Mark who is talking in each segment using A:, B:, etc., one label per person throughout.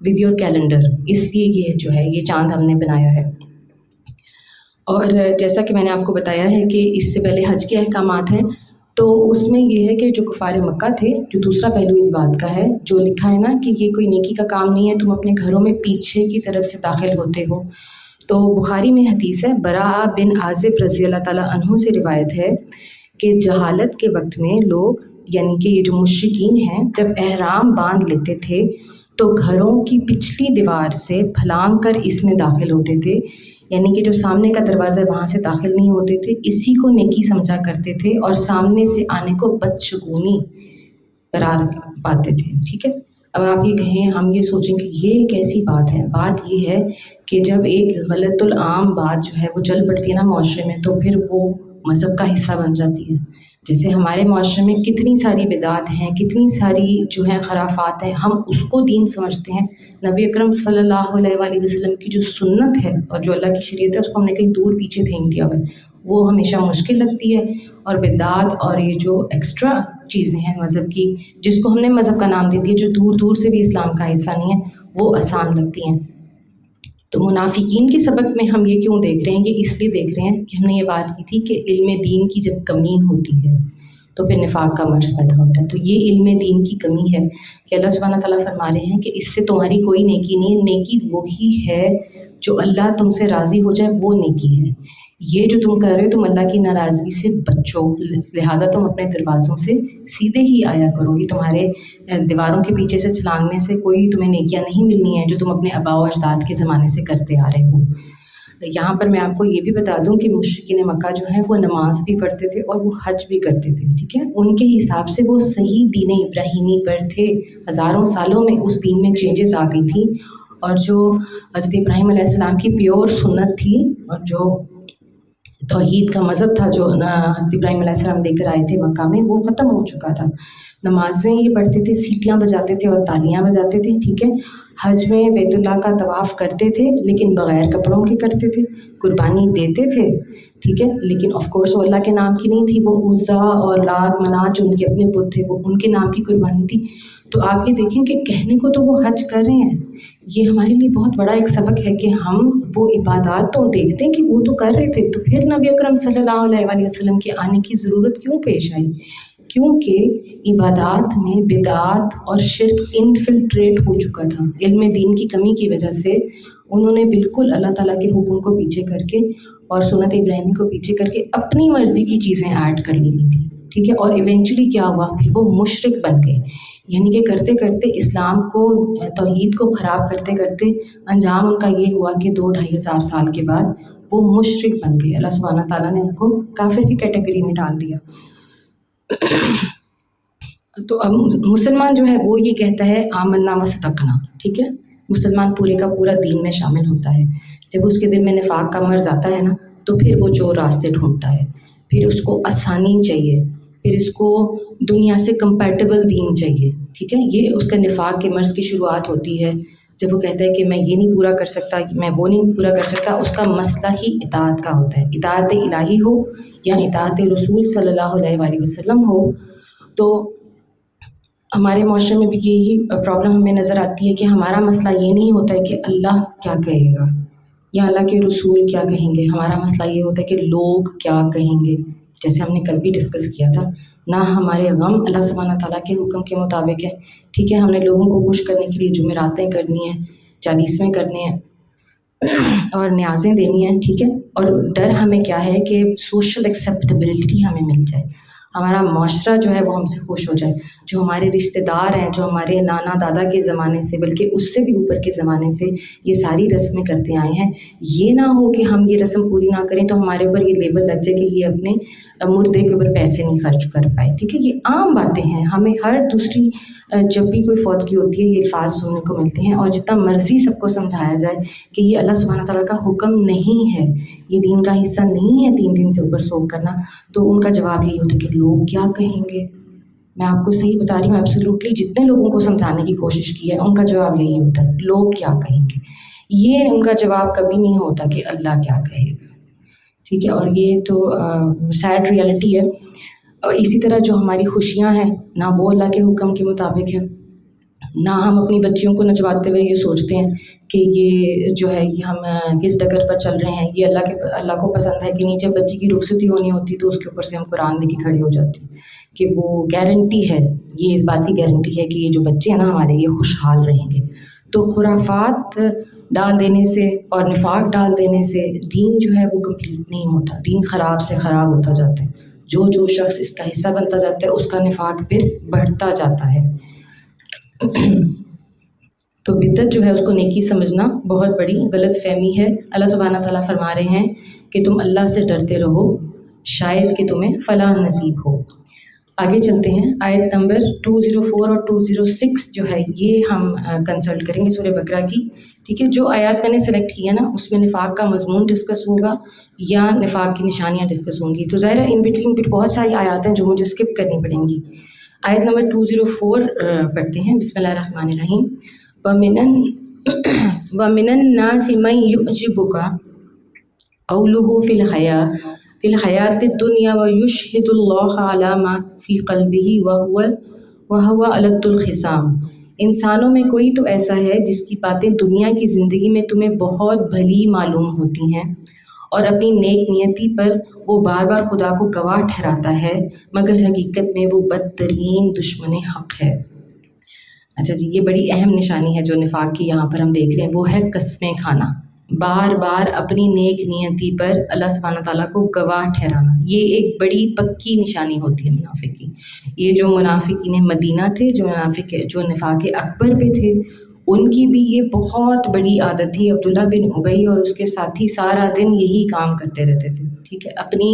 A: With your calendar, اس لیے یہ جو ہے یہ چاند ہم نے بنایا ہے۔ اور جیسا کہ میں نے آپ کو بتایا ہے کہ اس سے پہلے حج کے احکامات ہیں، تو اس میں یہ ہے کہ جو کفار مکہ تھے، جو دوسرا پہلو اس بات کا ہے جو لکھا ہے نا کہ یہ کوئی نیکی کا کام نہیں ہے، تم اپنے گھروں میں پیچھے کی طرف سے داخل ہوتے ہو۔ تو بخاری میں حدیث ہے، براء بن عازب رضی اللہ تعالیٰ عنہ سے روایت ہے کہ جہالت کے وقت میں لوگ، یعنی کہ یہ جو مشرکین ہیں، جب احرام باندھ لیتے تھے تو گھروں کی پچھلی دیوار سے پھلانگ کر اس میں داخل ہوتے تھے، یعنی کہ جو سامنے کا دروازہ ہے وہاں سے داخل نہیں ہوتے تھے، اسی کو نیکی سمجھا کرتے تھے اور سامنے سے آنے کو بدشگونی قرار پاتے تھے۔ ٹھیک ہے، اب آپ یہ کہیں، ہم یہ سوچیں کہ یہ کیسی بات ہے؟ بات یہ ہے کہ جب ایک غلط العام بات جو ہے وہ چل پڑتی ہے نا معاشرے میں، تو پھر وہ مذہب کا حصہ بن جاتی ہے۔ جیسے ہمارے معاشرے میں کتنی ساری بدعات ہیں، کتنی ساری جو ہیں خرافات ہیں، ہم اس کو دین سمجھتے ہیں۔ نبی اکرم صلی اللہ علیہ وآلہ وسلم کی جو سنت ہے اور جو اللہ کی شریعت ہے، اس کو ہم نے کہیں دور پیچھے پھینک دیا ہوا ہے، وہ ہمیشہ مشکل لگتی ہے۔ اور بدعات اور یہ جو ایکسٹرا چیزیں ہیں مذہب کی، جس کو ہم نے مذہب کا نام دے دیا، جو دور دور سے بھی اسلام کا حصہ نہیں ہے، وہ آسان لگتی ہیں۔ تو منافقین کے سبق میں ہم یہ کیوں دیکھ رہے ہیں؟ یہ اس لیے دیکھ رہے ہیں کہ ہم نے یہ بات کی تھی کہ علم دین کی جب کمی ہوتی ہے تو پھر نفاق کا مرض پیدا ہوتا ہے۔ تو یہ علم دین کی کمی ہے کہ اللہ سبحانہ تعالیٰ فرما رہے ہیں کہ اس سے تمہاری کوئی نیکی نہیں ہے، نیکی وہی ہے جو اللہ تم سے راضی ہو جائے، وہ نیکی ہے۔ یہ جو تم کر رہے ہو، تم اللہ کی ناراضگی سے بچو، لہٰذا تم اپنے دروازوں سے سیدھے ہی آیا کرو۔ یہ تمہارے دیواروں کے پیچھے سے چھلانگنے سے کوئی تمہیں نیکیاں نہیں ملنی ہیں جو تم اپنے آباء و اجداد کے زمانے سے کرتے آ رہے ہو۔ یہاں پر میں آپ کو یہ بھی بتا دوں کہ مشرکین مکہ جو ہیں وہ نماز بھی پڑھتے تھے اور وہ حج بھی کرتے تھے، ٹھیک ہے، ان کے حساب سے وہ صحیح دین ابراہیمی پر تھے۔ ہزاروں سالوں میں اس دین میں چینجز آ گئی تھی، اور جو حضرت ابراہیم علیہ السلام کی پیور سنت تھی اور جو توحید کا مذہب تھا جو حضرت ابراہیم علیہ السلام لے کر آئے تھے مکہ میں، وہ ختم ہو چکا تھا۔ نمازیں یہ پڑھتے تھے، سیٹیاں بجاتے تھے اور تالیاں بجاتے تھے، ٹھیک ہے، حج میں بیت اللہ کا طواف کرتے تھے لیکن بغیر کپڑوں کے کرتے تھے، قربانی دیتے تھے، ٹھیک ہے، لیکن آف کورس وہ اللہ کے نام کی نہیں تھی، وہ عزا اور لات منات جو ان کے اپنے بت تھے وہ ان کے نام کی قربانی تھی۔ تو آپ یہ دیکھیں کہ کہنے کو تو وہ حج کر رہے ہیں، یہ ہمارے لیے بہت بڑا ایک سبق ہے کہ ہم وہ عبادات تو دیکھتے ہیں کہ وہ تو کر رہے تھے، تو پھر نبی اکرم صلی اللہ علیہ وآلہ وسلم کے آنے کی ضرورت کیوں پیش آئی؟ کیونکہ عبادات میں بدعات اور شرک انفلٹریٹ ہو چکا تھا۔ علم دین کی کمی کی وجہ سے انہوں نے بالکل اللہ تعالیٰ کے حکم کو پیچھے کر کے اور سنت ابراہیمی کو پیچھے کر کے اپنی مرضی کی چیزیں ایڈ کر لی تھی، ٹھیک ہے، اور ایونچولی کیا ہوا، پھر وہ مشرک بن گئے، یعنی کہ کرتے کرتے اسلام کو، توحید کو خراب کرتے کرتے انجام ان کا یہ ہوا کہ 2-2.5 سال کے بعد وہ مشرک بن گئے۔ اللہ سبحانہ تعالیٰ نے ان کو کافر کی کیٹیگری میں ڈال دیا۔ تو اب مسلمان جو ہے وہ یہ کہتا ہے آمنا وصدقنا، ٹھیک ہے، مسلمان پورے کا پورا دین میں شامل ہوتا ہے۔ جب اس کے دل میں نفاق کا مرض آتا ہے نا، تو پھر وہ چور راستے ڈھونڈتا ہے، پھر اس کو آسانی چاہیے، پھر اس کو دنیا سے کمپیٹیبل دین چاہیے، ٹھیک ہے، یہ اس کا نفاق کے مرض کی شروعات ہوتی ہے جب وہ کہتا ہے کہ میں یہ نہیں پورا کر سکتا، میں وہ نہیں پورا کر سکتا۔ اس کا مسئلہ ہی اطاعت کا ہوتا ہے، اطاعت الہی ہو یا اطاعت رسول صلی اللہ علیہ وآلہ وسلم ہو۔ تو ہمارے معاشرے میں بھی یہی پرابلم ہمیں نظر آتی ہے کہ ہمارا مسئلہ یہ نہیں ہوتا ہے کہ اللہ کیا کہے گا یا اللہ کے رسول کیا کہیں گے، ہمارا مسئلہ یہ ہوتا ہے کہ لوگ کیا کہیں گے، جیسے ہم نے کل بھی ڈسکس کیا تھا۔ نہ ہمارے غم اللہ سبحانہ تعالیٰ کے حکم کے مطابق ہے، ٹھیک ہے، ہم نے لوگوں کو خوش کرنے کے لیے جمعراتیں کرنی ہیں، 40ویں کرنے ہیں اور نیازیں دینی ہیں، ٹھیک ہے، اور ڈر ہمیں کیا ہے کہ سوشل ایکسیپٹیبلٹی ہمیں مل جائے، ہمارا معاشرہ جو ہے وہ ہم سے خوش ہو جائے، جو ہمارے رشتہ دار ہیں، جو ہمارے نانا دادا کے زمانے سے بلکہ اس سے بھی اوپر کے زمانے سے یہ ساری رسمیں کرتے آئے ہیں، یہ نہ ہو کہ ہم یہ رسم پوری نہ کریں تو ہمارے اوپر یہ لیبل لگ جائے کہ یہ اپنے مردے کے اوپر پیسے نہیں خرچ کر پائے، ٹھیک ہے، یہ عام باتیں ہیں، ہمیں ہر دوسری جب بھی کوئی فوتگی ہوتی ہے یہ الفاظ سننے کو ملتے ہیں، اور جتنا مرضی سب کو سمجھایا جائے کہ یہ اللہ سبحانہ تعالیٰ کا حکم نہیں ہے، یہ دین کا حصہ نہیں ہے 3 دن سے اوپر سوگ کرنا، تو ان کا جواب یہی ہوتا ہے کہ لوگ کیا کہیں گے۔ میں آپ کو صحیح بتا رہی ہوں، ایبسلیوٹلی جتنے لوگوں کو سمجھانے کی کوشش کی ہے ان کا جواب یہی ہوتا ہے، لوگ کیا کہیں گے، یہ ان کا جواب کبھی نہیں ہوتا کہ اللہ کیا کہے گا، ٹھیک ہے، اور یہ تو سیڈ ریئلٹی ہے۔ اور اسی طرح جو ہماری خوشیاں ہیں نہ وہ اللہ کے حکم کے مطابق ہے، نہ ہم اپنی بچیوں کو نچواتے ہوئے یہ سوچتے ہیں کہ یہ جو ہے یہ ہم کس ڈگر پر چل رہے ہیں، یہ اللہ کو پسند ہے کہ نہیں۔ جب بچی کی رخصتی ہونی ہوتی تو اس کے اوپر سے ہم قرآن لے کے کھڑے ہو جاتے ہیں کہ وہ گارنٹی ہے، یہ اس بات کی گارنٹی ہے کہ یہ جو بچے ہیں نا ہمارے، یہ خوشحال رہیں گے۔ تو خرافات ڈال دینے سے اور نفاق ڈال دینے سے دین جو ہے وہ کمپلیٹ نہیں ہوتا، دین خراب سے خراب ہوتا جاتا ہے۔ جو شخص اس کا حصہ بنتا جاتا ہے اس کا نفاق پھر بڑھتا جاتا ہے۔ تو بدعت جو ہے اس کو نیکی سمجھنا بہت بڑی غلط فہمی ہے۔ اللہ سبحانہ تعالیٰ فرما رہے ہیں کہ تم اللہ سے ڈرتے رہو، شاید کہ تمہیں فلاح نصیب ہو۔ آگے چلتے ہیں، آیت نمبر 204 اور 206 جو ہے یہ ہم کنسلٹ کریں گے سورہ بقرہ کی، ٹھیک ہے۔ جو آیات میں نے سلیکٹ کی ہے نا اس میں نفاق کا مضمون ڈسکس ہوگا یا نفاق کی نشانیاں ڈسکس ہوں گی، تو ظاہر ہے ان بٹوین بھی بہت ساری آیات ہیں جو مجھے اسکپ کرنی پڑیں گی۔ آیت نمبر 204 پڑھتے ہیں، بسم اللہ الرحمن الرحیم۔ وَمِنَ النَّاسِ مَن يُعْجِبُكَ قَوْلُهُ فِي الْحَيَاةِ الدُّنْيَا وَيُشْهِدُ اللَّهَ عَلَى مَا فِي قَلْبِهِ وَهُوَ أَلَدُّ الْخِصَامِ۔ انسانوں میں کوئی تو ایسا ہے جس کی باتیں دنیا کی زندگی میں تمہیں بہت بھلی معلوم ہوتی ہیں اور اپنی نیک نیتی پر وہ بار بار خدا کو گواہ ٹھہراتا ہے، مگر حقیقت میں وہ بدترین دشمن حق ہے۔ اچھا جی، یہ بڑی اہم نشانی ہے جو نفاق کی یہاں پر ہم دیکھ رہے ہیں، وہ ہے قسمیں کھانا، بار بار اپنی نیک نیتی پر اللہ سبحانہ تعالیٰ کو گواہ ٹھہرانا۔ یہ ایک بڑی پکی نشانی ہوتی ہے منافق کی۔ یہ جو منافقین مدینہ تھے، جو نفاق اکبر پہ تھے، ان کی بھی یہ بہت بڑی عادت تھی۔ عبداللہ بن ابی اور اس کے ساتھی سارا دن یہی کام کرتے رہتے تھے، ٹھیک ہے، اپنی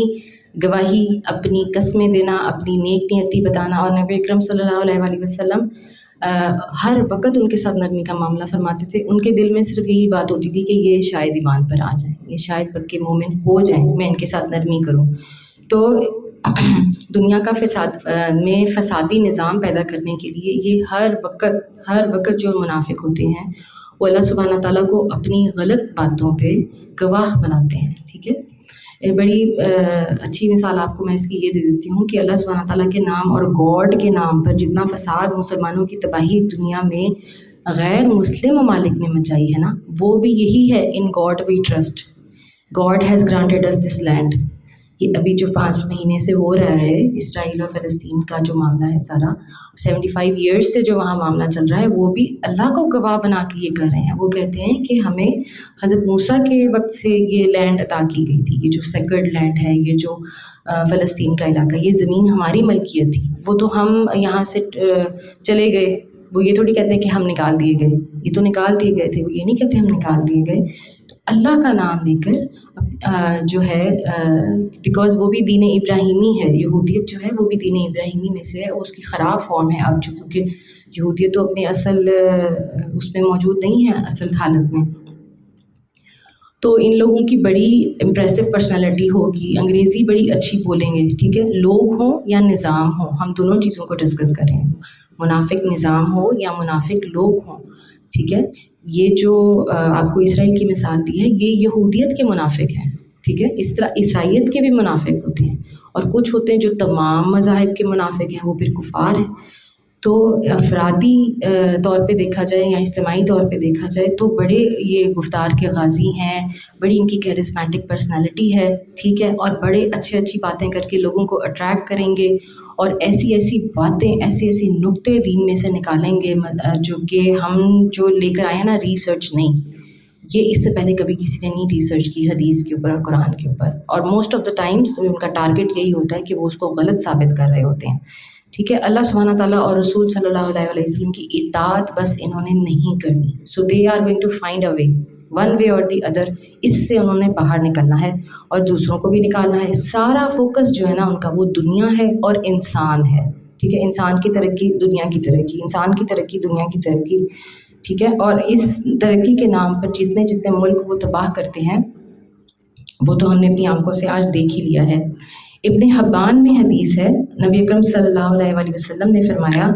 A: گواہی، اپنی قسمیں دینا، اپنی نیک نیتی بتانا، اور نبی اکرم صلی اللہ علیہ وآلہ وسلم ہر وقت ان کے ساتھ نرمی کا معاملہ فرماتے تھے۔ ان کے دل میں صرف یہی بات ہوتی تھی کہ یہ شاید ایمان پر آ جائیں، یہ شاید پکے مومن ہو جائیں، میں ان کے ساتھ نرمی کروں۔ تو دنیا کا میں فسادی نظام پیدا کرنے کے لیے یہ ہر وقت جو منافق ہوتے ہیں وہ اللہ سبحانہ تعالیٰ کو اپنی غلط باتوں پہ گواہ بناتے ہیں، ٹھیک ہے۔ ایک بڑی اچھی مثال آپ کو میں اس کی یہ دے دیتی ہوں کہ اللہ سبحانہ تعالیٰ کے نام اور گاڈ کے نام پر جتنا فساد، مسلمانوں کی تباہی دنیا میں غیر مسلم ممالک نے مچائی ہے نا، وہ بھی یہی ہے، in God we trust, God has granted us this land. یہ ابھی جو 5 مہینے سے ہو رہا ہے اسرائیل اور فلسطین کا جو معاملہ ہے، سارا 75 ایئرس سے جو وہاں معاملہ چل رہا ہے، وہ بھی اللہ کو گواہ بنا کے یہ کر رہے ہیں۔ وہ کہتے ہیں کہ ہمیں حضرت موسیٰ کے وقت سے یہ لینڈ عطا کی گئی تھی، یہ جو سیکرڈ لینڈ ہے، یہ جو فلسطین کا علاقہ، یہ زمین ہماری ملکیت تھی، وہ تو ہم یہاں سے چلے گئے۔ وہ یہ تھوڑی کہتے ہیں کہ ہم نکال دیے گئے، یہ تو نکال دیے گئے تھے، وہ یہ نہیں کہتے ہم نکال دیے گئے۔ اللہ کا نام لے کر جو ہے، بیکاز وہ بھی دین ابراہیمی ہے، یہودیت جو ہے وہ بھی دین ابراہیمی میں سے ہے، اس کی خراب فارم ہے اب، کیونکہ یہودیت تو اپنے اصل اس میں موجود نہیں ہے، اصل حالت میں۔ تو ان لوگوں کی بڑی امپریسو پرسنالٹی ہوگی، انگریزی بڑی اچھی بولیں گے، ٹھیک ہے، لوگ ہوں یا نظام ہو، ہم دونوں چیزوں کو ڈسکس کر رہے ہیں، منافق نظام ہو یا منافق لوگ ہوں، ٹھیک ہے۔ یہ جو آپ کو اسرائیل کی مثال دی ہے، یہ یہودیت کے منافق ہیں، ٹھیک ہے۔ اس طرح عیسائیت کے بھی منافق ہوتے ہیں، اور کچھ ہوتے ہیں جو تمام مذاہب کے منافق ہیں، وہ پھر کفار ہیں۔ تو افرادی طور پہ دیکھا جائے یا اجتماعی طور پہ دیکھا جائے تو بڑے یہ گفتار کے غازی ہیں، بڑی ان کی کیرسمیٹک پرسنالٹی ہے، ٹھیک ہے، اور بڑے اچھی باتیں کر کے لوگوں کو اٹریکٹ کریں گے، اور ایسی باتیں، ایسی نکتے دین میں سے نکالیں گے جو کہ ہم جو لے کر آئے ہیں نا، ریسرچ نہیں، یہ اس سے پہلے کبھی کسی نے نہیں ریسرچ کی حدیث کے اوپر اور قرآن کے اوپر، اور most of the times in کا ٹارگیٹ یہی ہوتا ہے کہ وہ اس کو غلط ثابت کر رہے ہوتے ہیں، ٹھیک ہے۔ اللہ سبحانہ تعالیٰ اور رسول صلی اللہ علیہ وسلم کی اطاعت بس انہوں نے نہیں کرنی، so they are going to find a way, one way اور دی ادر، اس سے انہوں نے باہر نکلنا ہے اور دوسروں کو بھی نکالنا ہے۔ سارا فوکس جو ہے نا ان کا، وہ دنیا ہے اور انسان ہے، ٹھیک ہے، انسان کی ترقی، دنیا کی ترقی، انسان کی ترقی، دنیا کی ترقی، ٹھیک ہے۔ اور اس ترقی کے نام پر جتنے ملک وہ تباہ کرتے ہیں، وہ تو ہم نے اپنی آنکھوں سے آج دیکھ ہی لیا ہے۔ ابن حبان میں حدیث ہے، نبی اکرم صلی اللہ علیہ وآلہ وسلم نے فرمایا،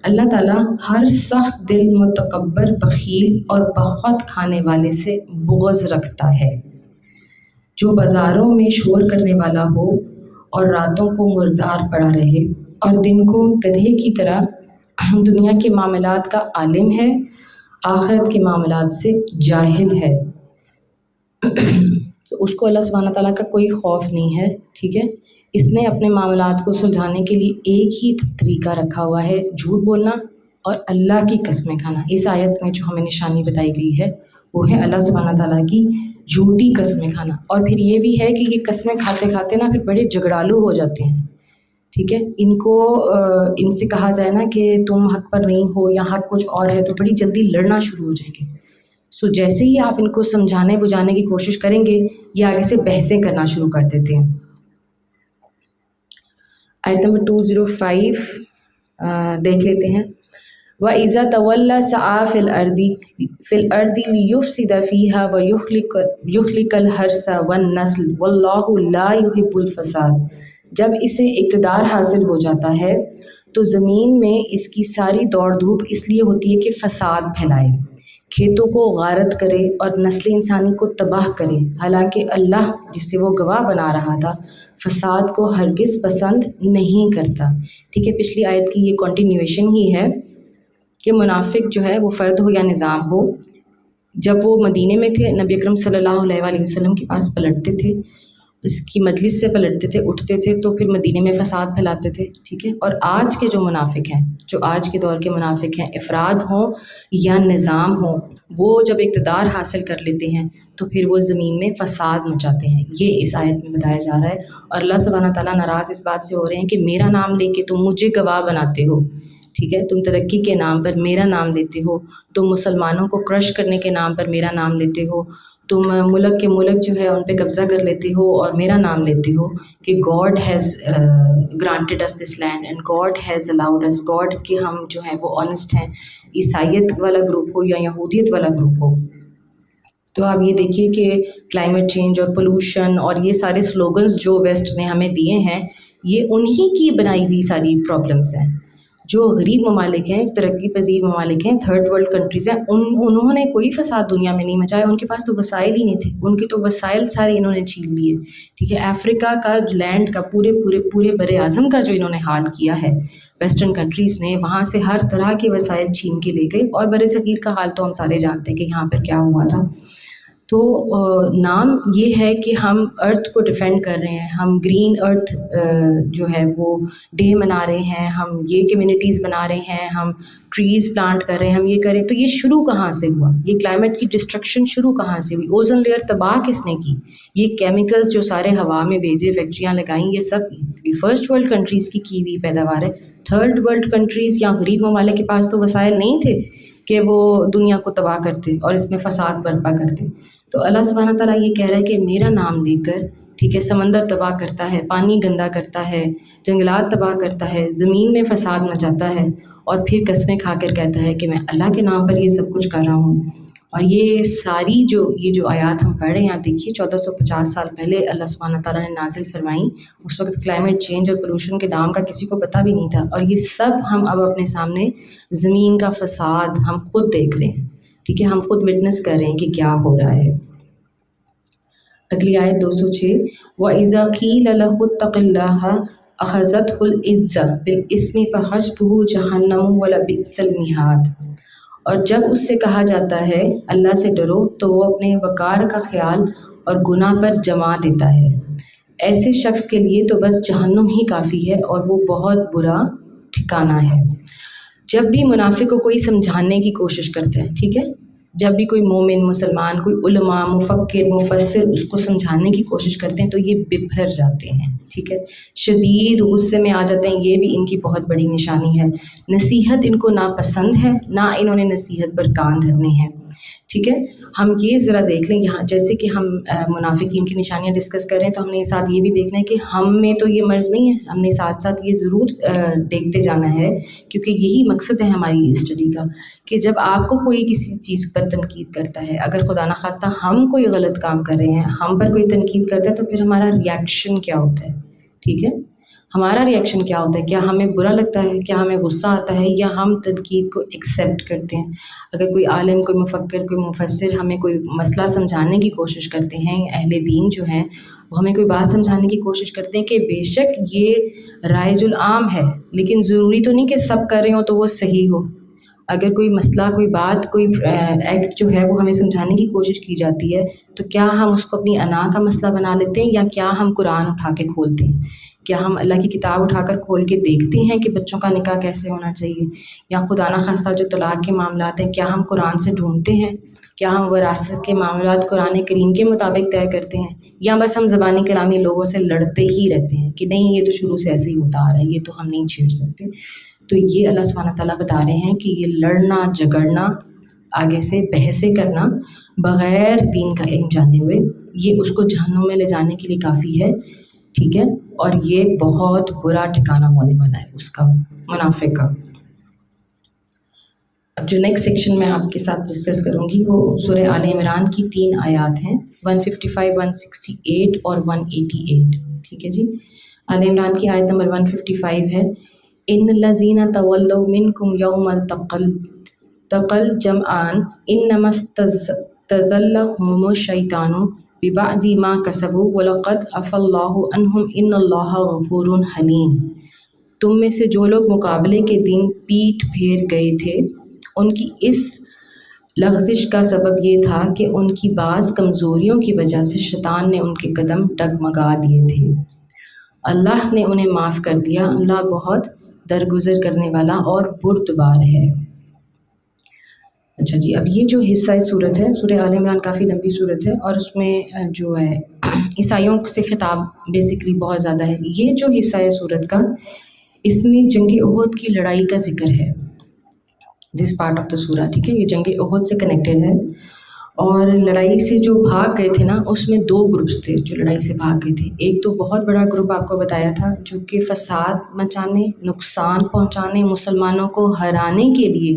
A: اللہ تعالیٰ ہر سخت دل، متکبر، بخیل اور بہت کھانے والے سے بغض رکھتا ہے۔ جو بازاروں میں شور کرنے والا ہو اور راتوں کو مردار پڑا رہے اور دن کو گدھے کی طرح دنیا کے معاملات کا عالم ہے، آخرت کے معاملات سے جاہل ہے. تو اس کو اللہ سبحانہ تعالیٰ کا کوئی خوف نہیں ہے. ٹھیک ہے، اس نے اپنے معاملات کو سلجھانے کے لیے ایک ہی طریقہ رکھا ہوا ہے، جھوٹ بولنا اور اللہ کی قسمیں کھانا. اس آیت میں جو ہمیں نشانی بتائی گئی ہے وہ ہے اللہ سبحانہ تعالیٰ کی جھوٹی قسمیں کھانا. اور پھر یہ بھی ہے کہ یہ قسمیں کھاتے کھاتے نا پھر بڑے جھگڑالو ہو جاتے ہیں. ٹھیک ہے، ان سے کہا جائے نا کہ تم حق پر نہیں ہو یا حق کچھ اور ہے تو بڑی جلدی لڑنا شروع ہو جائیں گے. سو جیسے ہی آپ ان کو سمجھانے بجھانے کی کوشش کریں گے یہ آگے سے بحثیں کرنا شروع کر دیتے ہیں. آیت نمبر 205 دیکھ لیتے ہیں. وَإِذَا تَوَلَّى سَعَىٰ فِي الْأَرْضِ لِيُفْسِدَ فِيهَا وَيُهْلِكَ الْحَرْثَ وَالنَّسْلَ وَاللَّهُ لَا يُحِبُّ الْفَسَادَ. جب اسے اقتدار حاصل ہو جاتا ہے تو زمین میں اس کی ساری دوڑ دھوپ اس لیے ہوتی ہے کہ فساد پھیلائے، کھیتوں کو غارت کرے اور نسل انسانی کو تباہ کرے، حالانکہ اللہ جس سے وہ گواہ بنا رہا تھا فساد کو ہرگز پسند نہیں کرتا. ٹھیک ہے، پچھلی آیت کی یہ کنٹینیویشن ہی ہے کہ منافق جو ہے وہ فرد ہو یا نظام ہو، جب وہ مدینے میں تھے نبی اکرم صلی اللہ علیہ وآلہ وسلم کے پاس پلٹتے تھے، اس کی مجلس سے پلٹتے تھے، اٹھتے تھے تو پھر مدینے میں فساد پھیلاتے تھے. ٹھیک ہے، اور آج کے جو منافق ہیں، جو آج کے دور کے منافق ہیں، افراد ہوں یا نظام ہوں، وہ جب اقتدار حاصل کر لیتے ہیں تو پھر وہ زمین میں فساد مچاتے ہیں. یہ اس آیت میں بتایا جا رہا ہے. اور اللہ سبحانہ تعالیٰ ناراض اس بات سے ہو رہے ہیں کہ میرا نام لے کے تم مجھے گواہ بناتے ہو. ٹھیک ہے، تم ترقی کے نام پر میرا نام لیتے ہو، تم مسلمانوں کو کرش کرنے کے نام پر میرا نام لیتے ہو، تم ملک کے ملک جو ہے ان پہ قبضہ کر لیتے ہو اور میرا نام لیتے ہو کہ God has granted us this land and God has allowed us. God کے ہم جو ہیں وہ آنیسٹ ہیں، عیسائیت والا گروپ ہو یا یہودیت والا گروپ ہو. تو آپ یہ دیکھیے کہ کلائمیٹ چینج اور پولوشن اور یہ سارے سلوگنز جو ویسٹ نے ہمیں دیے ہیں یہ انہی کی بنائی ہوئی ساری پرابلمس ہیں. جو غریب ممالک ہیں، ترقی پذیر ممالک ہیں، تھرڈ ورلڈ کنٹریز ہیں، انہوں نے کوئی فساد دنیا میں نہیں مچایا. ان کے پاس تو وسائل ہی نہیں تھے، ان کے تو وسائل سارے انہوں نے چھین لیے. ٹھیک ہے، افریقہ کا لینڈ کا پورے بر اعظم کا جو انہوں نے حال کیا ہے ویسٹرن کنٹریز نے، وہاں سے ہر طرح کے وسائل چھین کے لے گئے. اور بر صغیر کا حال تو ہم سارے جانتے ہیں کہ یہاں پر کیا ہوا تھا. تو نام یہ ہے کہ ہم ارتھ کو ڈیفینڈ کر رہے ہیں، ہم گرین ارتھ جو ہے وہ ڈے منا رہے ہیں، ہم یہ کمیونٹیز بنا رہے ہیں، ہم ٹریز پلانٹ کر رہے ہیں، ہم یہ کریں. تو یہ شروع کہاں سے ہوا؟ یہ کلائمیٹ کی ڈسٹرکشن شروع کہاں سے ہوئی؟ اوزون لیئر تباہ کس نے کی؟ یہ کیمیکلز جو سارے ہوا میں بھیجے، فیکٹریاں لگائیں، یہ سب فرسٹ ورلڈ کنٹریز کی ہوئی پیداوار ہے. تھرڈ ورلڈ کنٹریز یا غریب ممالک کے پاس تو وسائل نہیں تھے کہ وہ دنیا کو تباہ کرتے اور اس میں فساد برپا کرتے. تو اللہ سبحانہ تعالیٰ یہ کہہ رہا ہے کہ میرا نام لے کر، ٹھیک ہے، سمندر تباہ کرتا ہے، پانی گندا کرتا ہے، جنگلات تباہ کرتا ہے، زمین میں فساد مچاتا ہے اور پھر قسمیں کھا کر کہتا ہے کہ میں اللہ کے نام پر یہ سب کچھ کر رہا ہوں. اور یہ ساری یہ جو آیات ہم پڑھ رہے ہیں، آپ دیکھیے 1450 سال پہلے اللہ سبحانہ تعالیٰ نے نازل فرمائیں. اس وقت کلائمیٹ چینج اور پولوشن کے نام کا کسی کو پتہ بھی نہیں تھا. اور یہ سب ہم اب اپنے سامنے زمین کا فساد ہم خود دیکھ رہے ہیں. ٹھیک ہے، ہم خود وٹنس کر رہے ہیں کہ کیا ہو رہا ہے. اگلی آیت 206. وَإِذَا قِيلَ لَهُ اتَّقِ اللَّهَ أَخَذَتْهُ الْعِزَّةُ بِالْإِثْمِ فَحَسْبُهُ جَهَنَّمُ وَلَبِئْسَ الْمِهَادُ. اور جب اس سے کہا جاتا ہے اللہ سے ڈرو تو وہ اپنے وقار کا خیال اور گناہ پر جما دیتا ہے. ایسے شخص کے لیے تو بس جہنم ہی کافی ہے اور وہ بہت برا ٹھکانہ ہے. جب بھی منافق کو کوئی سمجھانے کی کوشش کرتا ہے، ٹھیک ہے، جب بھی کوئی مومن، مسلمان، کوئی علماء، مفکر، مفسر اس کو سمجھانے کی کوشش کرتے ہیں تو یہ بپھر جاتے ہیں. ٹھیک ہے، شدید غصے میں آ جاتے ہیں. یہ بھی ان کی بہت بڑی نشانی ہے. نصیحت ان کو ناپسند ہے، نہ انہوں نے نصیحت پر کان دھرنے ہیں. ٹھیک ہے، ہم یہ ذرا دیکھ لیں یہاں، جیسے کہ ہم منافقین کی نشانیاں ڈسکس کر رہے ہیں تو ہم نے ساتھ یہ بھی دیکھنا ہے کہ ہم میں تو یہ مرض نہیں ہے. ہم نے ساتھ ساتھ یہ ضرور دیکھتے جانا ہے، کیونکہ یہی مقصد ہے ہماری اسٹڈی کا، کہ جب آپ کو کوئی کسی چیز پر تنقید کرتا ہے، اگر خدا نخواستہ ہم کوئی غلط کام کر رہے ہیں، ہم پر کوئی تنقید کرتا ہے، تو پھر ہمارا ریاکشن کیا ہوتا ہے. ٹھیک ہے، ہمارا ریئیکشن کیا ہوتا ہے؟ کیا ہمیں برا لگتا ہے؟ کیا ہمیں غصہ آتا ہے؟ یا ہم تنقید کو ایکسیپٹ کرتے ہیں؟ اگر کوئی عالم، کوئی مفکر، کوئی مفسر ہمیں کوئی مسئلہ سمجھانے کی کوشش کرتے ہیں، اہل دین جو ہیں وہ ہمیں کوئی بات سمجھانے کی کوشش کرتے ہیں کہ بے شک یہ رائج العام ہے، لیکن ضروری تو نہیں کہ سب کر رہے ہوں تو وہ صحیح ہو۔ اگر کوئی مسئلہ، کوئی بات، کوئی ایکٹ جو ہے وہ ہمیں سمجھانے کی کوشش کی جاتی ہے تو کیا ہم اس کو اپنی انا کا مسئلہ بنا لیتے ہیں، یا کیا ہم قرآن اٹھا کے کھولتے ہیں؟ کیا ہم اللہ کی کتاب اٹھا کر کھول کے دیکھتے ہیں کہ بچوں کا نکاح کیسے ہونا چاہیے؟ یا خدا نخواستہ جو طلاق کے معاملات ہیں، کیا ہم قرآن سے ڈھونڈتے ہیں؟ کیا ہم وراثت کے معاملات قرآن کریم کے مطابق طے کرتے ہیں؟ یا بس ہم زبانی کلامی لوگوں سے لڑتے ہی رہتے ہیں کہ نہیں یہ تو شروع سے ایسے ہی ہوتا آ رہا ہے، یہ تو ہم نہیں چھیڑ سکتے؟ تو یہ اللہ سبحانہ تعالیٰ بتا رہے ہیں کہ یہ لڑنا جھگڑنا، آگے سے بحثیں کرنا بغیر دین کا علم جانے ہوئے، یہ اس کو جہنم میں لے جانے کے لیے کافی ہے، ٹھیک ہے؟ اور یہ بہت برا ٹھکانہ ہونے والا ہے اس کا، منافق کا۔ اب جو نیکسٹ سیکشن میں آپ کے ساتھ ڈسکس کروں گی وہ سورہ آل عمران کی 3 آیات ہیں، 155، 168 اور 188، ٹھیک ہے جی؟ آل عمران کی آیت نمبر 155 ہے، ان الذین تولوا منکم یوم التقى الجمعان انما استزلهم الشیطان ببعض ما کسبوا ولقد عفا اللہ عنہم ان اللہ غفور حلیم۔ تم میں سے جو لوگ مقابلے کے دن پیٹھ پھیر گئے تھے، ان کی اس لغزش کا سبب یہ تھا کہ ان کی بعض کمزوریوں کی وجہ سے شیطان نے ان کے قدم ڈگمگا دیے تھے۔ اللہ نے انہیں معاف کر دیا، اللہ بہت درگزر کرنے والا اور بردبار ہے۔ اچھا جی، اب یہ جو حصہ صورت ہے، سورہ آل عمران کافی لمبی صورت ہے اور اس میں جو ہے عیسائیوں سے خطاب بیسیکلی بہت زیادہ ہے۔ یہ جو حصہ ہے صورت کا، اس میں جنگ احد کی لڑائی کا ذکر ہے، دس پارٹ آف دا سورہ، ٹھیک ہے؟ یہ جنگ احد سے کنیکٹڈ ہے، اور لڑائی سے جو بھاگ گئے تھے نا، اس میں 2 گروپس تھے جو لڑائی سے بھاگ گئے تھے۔ ایک تو بہت بڑا گروپ آپ کو بتایا تھا جو کہ فساد مچانے، نقصان پہنچانے، مسلمانوں کو ہرانے کے لیے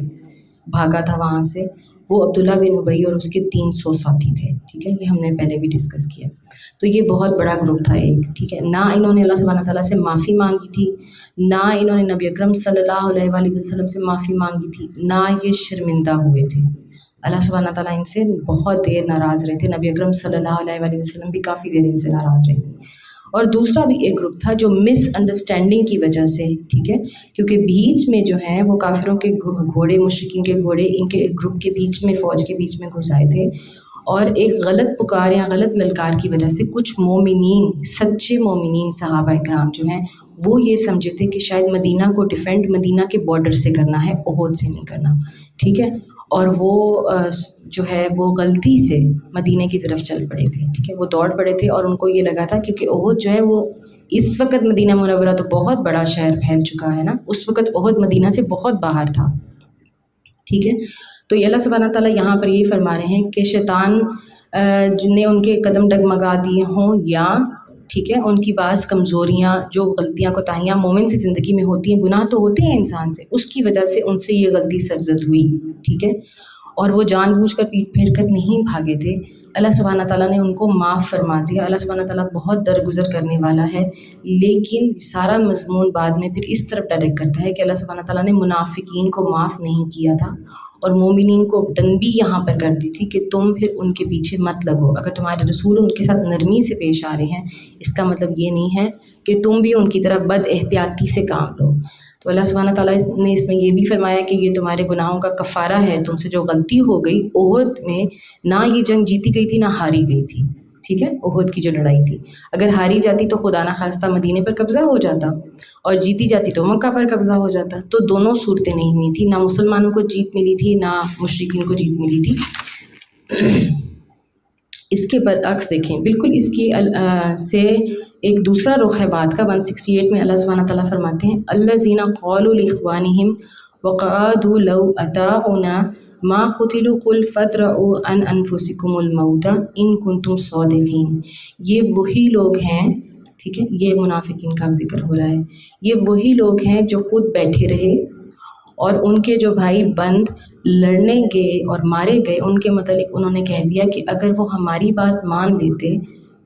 A: بھاگا تھا وہاں سے، وہ عبداللہ بن ابی اور اس کے 300 ساتھی تھے، ٹھیک ہے؟ یہ ہم نے پہلے بھی ڈسکس کیا۔ تو یہ بہت بڑا گروپ تھا ایک، ٹھیک ہے؟ نہ انہوں نے اللہ سبحانہ تعالیٰ سے معافی مانگی تھی، نہ انہوں نے نبی اکرم صلی اللہ علیہ وآلہ وسلم سے معافی مانگی تھی، نہ یہ شرمندہ ہوئے تھے۔ اللہ سبحانہ تعالیٰ ان سے بہت دیر ناراض رہے تھے، نبی اکرم صلی اللہ علیہ وآلہ وسلم بھی کافی دیر ان سے ناراض رہے تھے۔ اور دوسرا بھی ایک گروپ تھا جو مس انڈرسٹینڈنگ کی وجہ سے، ٹھیک ہے، کیونکہ بیچ میں جو ہیں وہ کافروں کے گھوڑے، مشرکین کے گھوڑے ان کے ایک گروپ کے بیچ میں، فوج کے بیچ میں گھس آئے تھے، اور ایک غلط پکار یا غلط للکار کی وجہ سے کچھ مومنین، سچے مومنین صحابہ کرام جو ہیں وہ یہ سمجھے تھے کہ شاید مدینہ کو ڈیفینڈ مدینہ کے بارڈر سے کرنا ہے، احد سے نہیں کرنا، ٹھیک ہے؟ اور وہ جو ہے وہ غلطی سے مدینہ کی طرف چل پڑے تھے، ٹھیک ہے؟ وہ دوڑ پڑے تھے اور ان کو یہ لگا تھا کیونکہ احد جو ہے وہ اس وقت مدینہ منورہ تو بہت بڑا شہر پھیل چکا ہے نا، اس وقت احد مدینہ سے بہت باہر تھا، ٹھیک ہے؟ تو یہ اللہ سبحانہ تعالیٰ یہاں پر یہ فرما رہے ہیں کہ شیطان نے ان کے قدم ڈگمگا دیے ہوں، یا ٹھیک ہے ان کی بعض کمزوریاں، جو غلطیاں کوتاہیاں مومن سے زندگی میں ہوتی ہیں، گناہ تو ہوتے ہیں انسان سے، اس کی وجہ سے ان سے یہ غلطی سرزد ہوئی، ٹھیک ہے؟ اور وہ جان بوجھ کر پیٹ پھیر کر نہیں بھاگے تھے، اللہ سبحانہ تعالیٰ نے ان کو معاف فرما دیا۔ اللہ سبحانہ تعالیٰ بہت درگزر کرنے والا ہے، لیکن سارا مضمون بعد میں پھر اس طرف ڈائریکٹ کرتا ہے کہ اللہ سبحانہ تعالیٰ نے منافقین کو معاف نہیں کیا تھا، اور مومنین کو تنبیہ یہاں پر کر دی تھی کہ تم پھر ان کے پیچھے مت لگو، اگر تمہارے رسول ان کے ساتھ نرمی سے پیش آ رہے ہیں، اس کا مطلب یہ نہیں ہے کہ تم بھی ان کی طرف بد احتیاطی سے کام لو۔ تو اللہ سبحانہ تعالیٰ نے اس میں یہ بھی فرمایا کہ یہ تمہارے گناہوں کا کفارہ ہے، تم سے جو غلطی ہو گئی احد میں، نہ یہ جنگ جیتی گئی تھی نہ ہاری گئی تھی، ٹھیک ہے؟ احد کی جو لڑائی تھی، اگر ہاری جاتی تو خدا نہ خواستہ مدینے پر قبضہ ہو جاتا، اور جیتی جاتی تو مکہ پر قبضہ ہو جاتا، تو دونوں صورتیں نہیں ہوئی تھی، نہ مسلمانوں کو جیت ملی تھی نہ مشرکین کو جیت ملی تھی۔ اس کے برعکس دیکھیں، بالکل اس کی سے ایک دوسرا رخ ہے بات کا، 168 میں اللہ سبحانہ تعالیٰ فرماتے ہیں الذین قالوا لاخوانہم وقعدوا لو اطاعونا ما قتلوا قل فادرؤوا عن انفسکم الموت ان کنتم صادقین۔ یہ وہی لوگ ہیں، ٹھیک ہے، یہ منافقین کا ذکر ہو رہا ہے، یہ وہی لوگ ہیں جو خود بیٹھے رہے اور ان کے جو بھائی بند لڑنے گئے اور مارے گئے، ان کے متعلق انہوں نے کہہ دیا کہ اگر وہ ہماری بات مان لیتے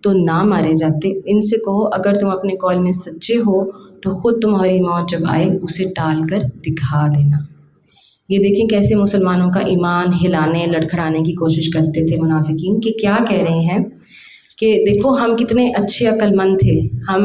A: تو نہ مارے جاتے۔ ان سے کہو اگر تم اپنے قول میں سچے ہو تو خود تمہاری موت جب آئے اسے ٹال کر دکھا دینا۔ یہ دیکھیں کیسے مسلمانوں کا ایمان ہلانے لڑکھڑانے کی کوشش کرتے تھے منافقین، کہ کیا کہہ رہے ہیں کہ دیکھو ہم کتنے اچھے عقل مند تھے، ہم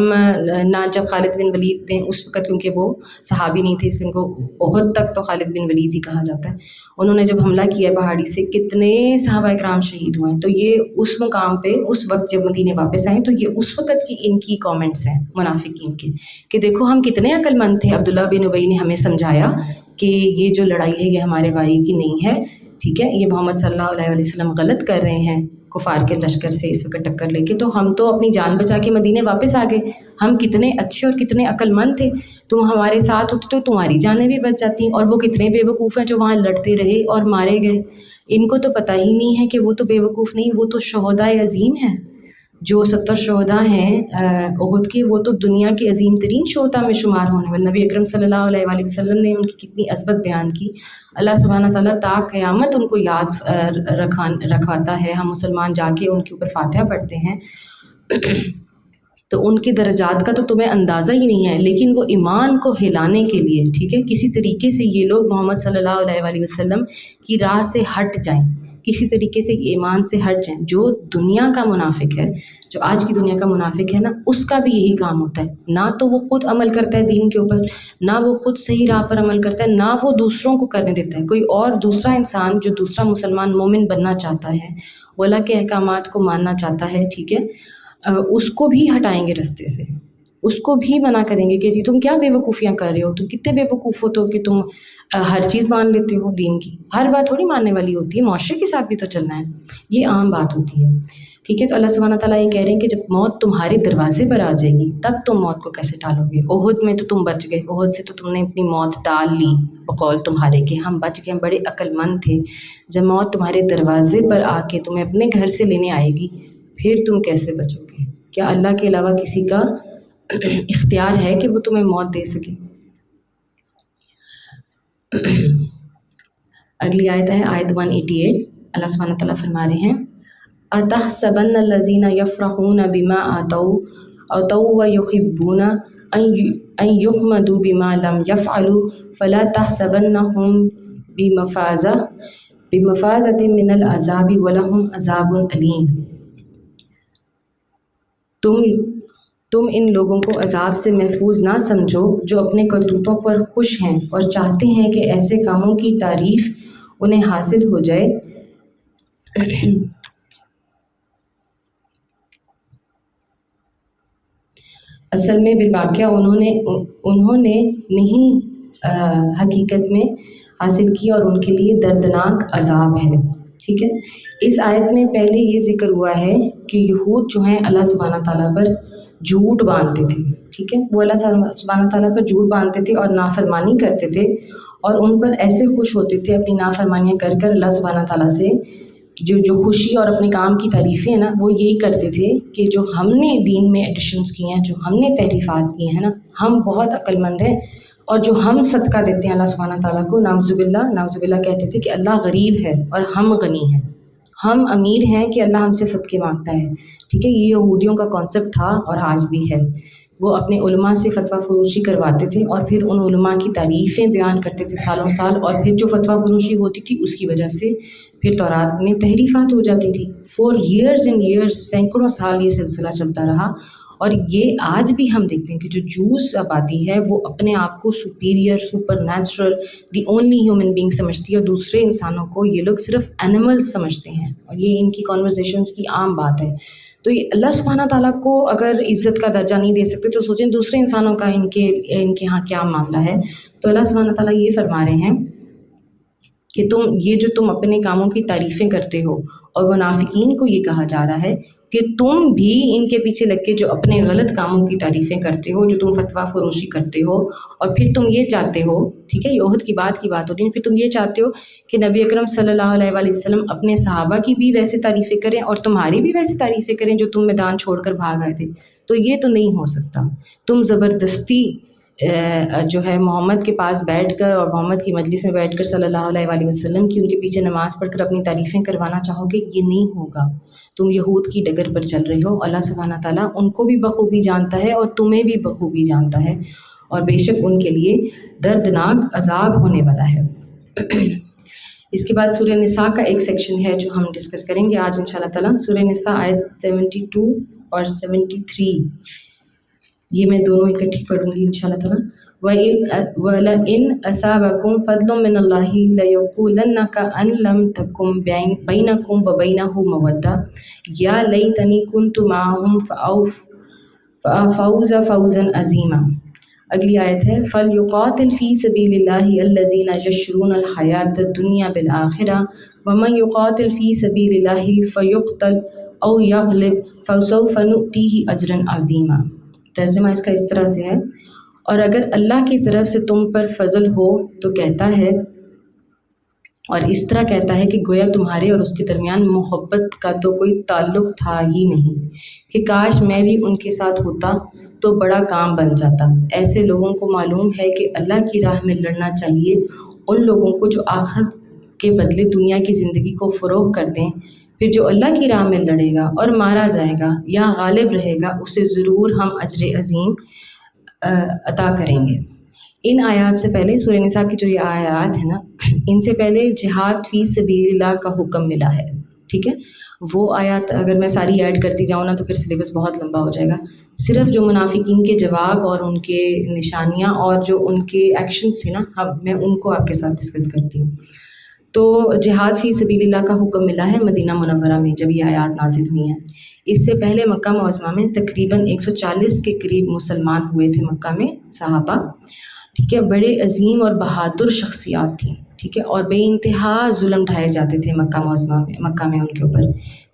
A: نہ جب خالد بن ولید تھے اس وقت، کیونکہ وہ صحابی نہیں تھے، اس ان کو احد تک تو خالد بن ولید ہی کہا جاتا ہے، انہوں نے جب حملہ کیا پہاڑی سے کتنے صحابہ کرام شہید ہوئے ہیں۔ تو یہ اس مقام پہ اس وقت جب مدینے واپس آئیں تو یہ اس وقت کی ان کی کامنٹس ہیں منافقین کے، کہ دیکھو ہم کتنے عقل مند تھے، عبداللہ بن ابی نے ہمیں سمجھایا کہ یہ جو لڑائی ہے یہ ہمارے باری کی نہیں ہے، ٹھیک ہے، یہ محمد صلی اللہ علیہ وسلم غلط کر رہے ہیں کفار کے لشکر سے اس وقت ٹکر لے کے، تو ہم تو اپنی جان بچا کے مدینے واپس آ گئے، ہم کتنے اچھے اور کتنے عقل مند تھے، تم ہمارے ساتھ ہوتے تو تمہاری جانیں بھی بچ جاتی، اور وہ کتنے بے وقوف ہیں جو وہاں لڑتے رہے اور مارے گئے، ان کو تو پتہ ہی نہیں ہے کہ وہ تو بے وقوف نہیں، وہ تو شہداء عظیم ہیں، جو 70 شہداء ہیں احد کے، وہ تو دنیا کے عظیم ترین شہداء میں شمار ہونے والے، نبی اکرم صلی اللہ علیہ وآلہ وسلم نے ان کی کتنی عظمت بیان کی، اللہ سبحانہ تعالیٰ تا قیامت ان کو یاد رکھواتا ہے، ہم مسلمان جا کے ان کے اوپر فاتحہ پڑھتے ہیں تو ان کے درجات کا تو تمہیں اندازہ ہی نہیں ہے، لیکن وہ ایمان کو ہلانے کے لیے، ٹھیک ہے، کسی طریقے سے یہ لوگ محمد صلی اللہ علیہ وآلہ وسلم کی راہ سے ہٹ جائیں، کسی طریقے سے ایمان سے ہٹ جائیں۔ جو دنیا کا منافق ہے، جو آج کی دنیا کا منافق ہے نا، اس کا بھی یہی کام ہوتا ہے، نہ تو وہ خود عمل کرتا ہے دین کے اوپر، نہ وہ خود صحیح راہ پر عمل کرتا ہے، نہ وہ دوسروں کو کرنے دیتا ہے۔ کوئی اور دوسرا انسان جو دوسرا مسلمان مومن بننا چاہتا ہے، وہ اللہ کے احکامات کو ماننا چاہتا ہے، ٹھیک ہے، اس کو بھی ہٹائیں گے رستے سے، اس کو بھی منع کریں گے کہ جی تم کیا بے وقوفیاں کر رہے ہو، تم کتنے بے وقوف ہو تو کہ تم ہر چیز مان لیتے ہو دین کی، ہر بات تھوڑی ماننے والی ہوتی ہے، معاشرے کے ساتھ بھی تو چلنا ہے، یہ عام بات ہوتی ہے، ٹھیک ہے۔ تو اللہ سبحانہ تعالیٰ یہ کہہ رہے ہیں کہ جب موت تمہارے دروازے پر آ جائے گی تب تم موت کو کیسے ٹالو گے؟ احد میں تو تم بچ گئے، احد سے تو تم نے اپنی موت ٹال لی، بقول تمہارے کہ ہم بچ گئے، ہم بڑے عقل مند تھے، جب موت تمہارے دروازے پر آ کے تمہیں اپنے گھر سے لینے آئے گی پھر تم کیسے بچو گے؟ کیا اللہ کے علاوہ کسی کا اختیار ہے کہ وہ تمہیں موت دے سکے؟ اگلی آیت ہے آیت 188، اللہ سبحانہ تعالیٰ فرما رہے ہیں أَتَحْسَبَنَّ الَّذِينَ يَفْرَحُونَ بِمَا آتَوْا وَيُحِبُّونَ أَن يُحْمَدُوا بِمَا لَمْ يَفْعَلُوا فَلَا تَحْسَبَنَّهُمْ بِمَفَازَةٍ مِّنَ الْعَذَابِ وَلَهُمْ عَذَابٌ أَلِيمٌ۔ تم ان لوگوں کو عذاب سے محفوظ نہ سمجھو جو اپنے کرتوتوں پر خوش ہیں اور چاہتے ہیں کہ ایسے کاموں کی تعریف انہیں حاصل ہو جائے۔ اصل میں بالواقعہ انہوں نے نہیں حقیقت میں حاصل کی اور ان کے لیے دردناک عذاب ہے، ٹھیک ہے۔ اس آیت میں پہلے یہ ذکر ہوا ہے کہ یہود جو ہیں اللہ سبحانہ تعالیٰ پر جھوٹ باندھتے تھے، ٹھیک ہے، وہ اللہ سبحانہ تعالیٰ پر جھوٹ باندھتے تھے اور نافرمانی کرتے تھے، اور ان پر ایسے خوش ہوتے تھے اپنی نافرمانیاں کر کر اللہ سبحانہ تعالیٰ سے جو خوشی اور اپنے کام کی تعریفیں ہیں نا، وہ یہی کرتے تھے کہ جو ہم نے دین میں ایڈیشنز کی ہیں، جو ہم نے تحریفات کی ہیں نا، ہم بہت عقل مند ہیں، اور جو ہم صدقہ دیتے ہیں اللہ سبحانہ تعالیٰ کو، نعوذ باللہ کہتے تھے کہ اللہ غریب ہے اور ہم غنی ہیں، ہم امیر ہیں کہ اللہ ہم سے صدقے مانگتا ہے، ٹھیک ہے۔ یہ یہودیوں کا کانسیپٹ تھا اور آج بھی ہے۔ وہ اپنے علماء سے فتویٰ فروشی کرواتے تھے اور پھر ان علماء کی تعریفیں بیان کرتے تھے سالوں سال، اور پھر جو فتویٰ فروشی ہوتی تھی اس کی وجہ سے پھر تورات میں تحریفات ہو جاتی تھی۔ فور ایئرز اینڈ ایئرز، سینکڑوں سال یہ سلسلہ چلتا رہا، اور یہ آج بھی ہم دیکھتے ہیں کہ جو جوز آبادی ہے وہ اپنے آپ کو superior, super natural, the only human being سمجھتی ہے، اور دوسرے انسانوں کو یہ لوگ صرف اینیملز سمجھتے ہیں، اور یہ ان کی کانورسیشنز کی عام بات ہے۔ تو یہ اللہ سبحانہ تعالیٰ کو اگر عزت کا درجہ نہیں دے سکتے تو سوچیں دوسرے انسانوں کا ان کے ہاں کیا معاملہ ہے۔ تو اللہ سبحانہ تعالیٰ یہ فرما رہے ہیں کہ تم اپنے کاموں کی تعریفیں کرتے ہو، اور منافقین کو یہ کہا جا رہا ہے کہ تم بھی ان کے پیچھے لگ کے جو اپنے غلط کاموں کی تعریفیں کرتے ہو، جو تم فتویٰ فروشی کرتے ہو، اور پھر تم یہ چاہتے ہو، ٹھیک ہے، یہ احد کی بات ہو رہی ہے، پھر تم یہ چاہتے ہو کہ نبی اکرم صلی اللہ علیہ وآلہ وسلم اپنے صحابہ کی بھی ویسے تعریفیں کریں اور تمہاری بھی ویسے تعریفیں کریں جو تم میدان چھوڑ کر بھاگ آئے تھے، تو یہ تو نہیں ہو سکتا۔ تم زبردستی جو ہے محمد کے پاس بیٹھ کر اور محمد کی مجلس میں بیٹھ کر صلی اللہ علیہ وآلہ وسلم کی ان کے پیچھے نماز پڑھ کر اپنی تعریفیں کروانا چاہو گے، یہ نہیں ہوگا۔ تم یہود کی ڈگر پر چل رہے ہو، اللہ سبحانہ تعالیٰ ان کو بھی بخوبی جانتا ہے اور تمہیں بھی بخوبی جانتا ہے، اور بے شک ان کے لیے دردناک عذاب ہونے والا ہے۔ اس کے بعد سورہ نساء کا ایک سیکشن ہے جو ہم ڈسکس کریں گے آج انشاءاللہ تعالیٰ۔ سورہ نساء آیت 72 اور 73، یہ میں دونوں اکٹھی پڑھوں گی انشاءاللہ تعالیٰ۔ وَلَئِنْ أَصَابَكُمْ فَضْلٌ مِّنَ اللَّهِ لَيَقُولَنَّ كَأَن لَّمْ تَكُن بَيْنَكُمْ وَبَيْنَهُ مَوَدَّةٌ يَا لَيْتَنِي كُنتُ مَعَهُمْ فَأَفُوزَ فَوْزًا عَظِيمًا۔ اگلی آیت ہے فَلْيُقَاتِلْ فِي سَبِيلِ اللَّهِ الَّذِينَ يَشْرُونَ الْحَيَاةَ الدُّنْيَا بِالْآخِرَةِ وَمَن يُقَاتِلْ فِي سَبِيلِ اللَّهِ فَيُقْتَلْ أَوْ يَغْلِبْ فَسَوْفَ نُؤْتِيهِ أَجْرًا عَظِيمًا۔ ترجمہ اس کا اس طرح سے ہے، اور اگر اللہ کی طرف سے تم پر فضل ہو تو کہتا ہے، اور اس طرح کہتا ہے کہ گویا تمہارے اور اس کے درمیان محبت کا تو کوئی تعلق تھا ہی نہیں، کہ کاش میں بھی ان کے ساتھ ہوتا تو بڑا کام بن جاتا۔ ایسے لوگوں کو معلوم ہے کہ اللہ کی راہ میں لڑنا چاہیے ان لوگوں کو جو آخرت کے بدلے دنیا کی زندگی کو فروغ کر دیں، پھر جو اللہ کی راہ میں لڑے گا اور مارا جائے گا یا غالب رہے گا اسے ضرور ہم اجر عظیم عطا کریں گے۔ ان آیات سے پہلے سورہ نساء کی جو یہ آیات ہیں نا، ان سے پہلے جہاد فی سبیل اللہ کا حکم ملا ہے، ٹھیک ہے۔ وہ آیات اگر میں ساری ایڈ کرتی جاؤں نا تو پھر سلیبس بہت لمبا ہو جائے گا۔ صرف جو منافقین کے جواب اور ان کے نشانیاں اور جو ان کے ایکشنز تھے نا، میں ان کو آپ کے ساتھ ڈسکس کرتی ہوں۔ تو جہاد فی سبیل اللہ کا حکم ملا ہے مدینہ منورہ میں جب یہ آیات نازل ہوئی ہیں۔ اس سے پہلے مکہ معظمہ میں تقریباً 140 کے قریب مسلمان ہوئے تھے مکہ میں صحابہ، ٹھیک ہے۔ بڑے عظیم اور بہادر شخصیات تھیں، ٹھیک ہے، اور بے انتہا ظلم ڈھائے جاتے تھے مکہ میں ان کے اوپر،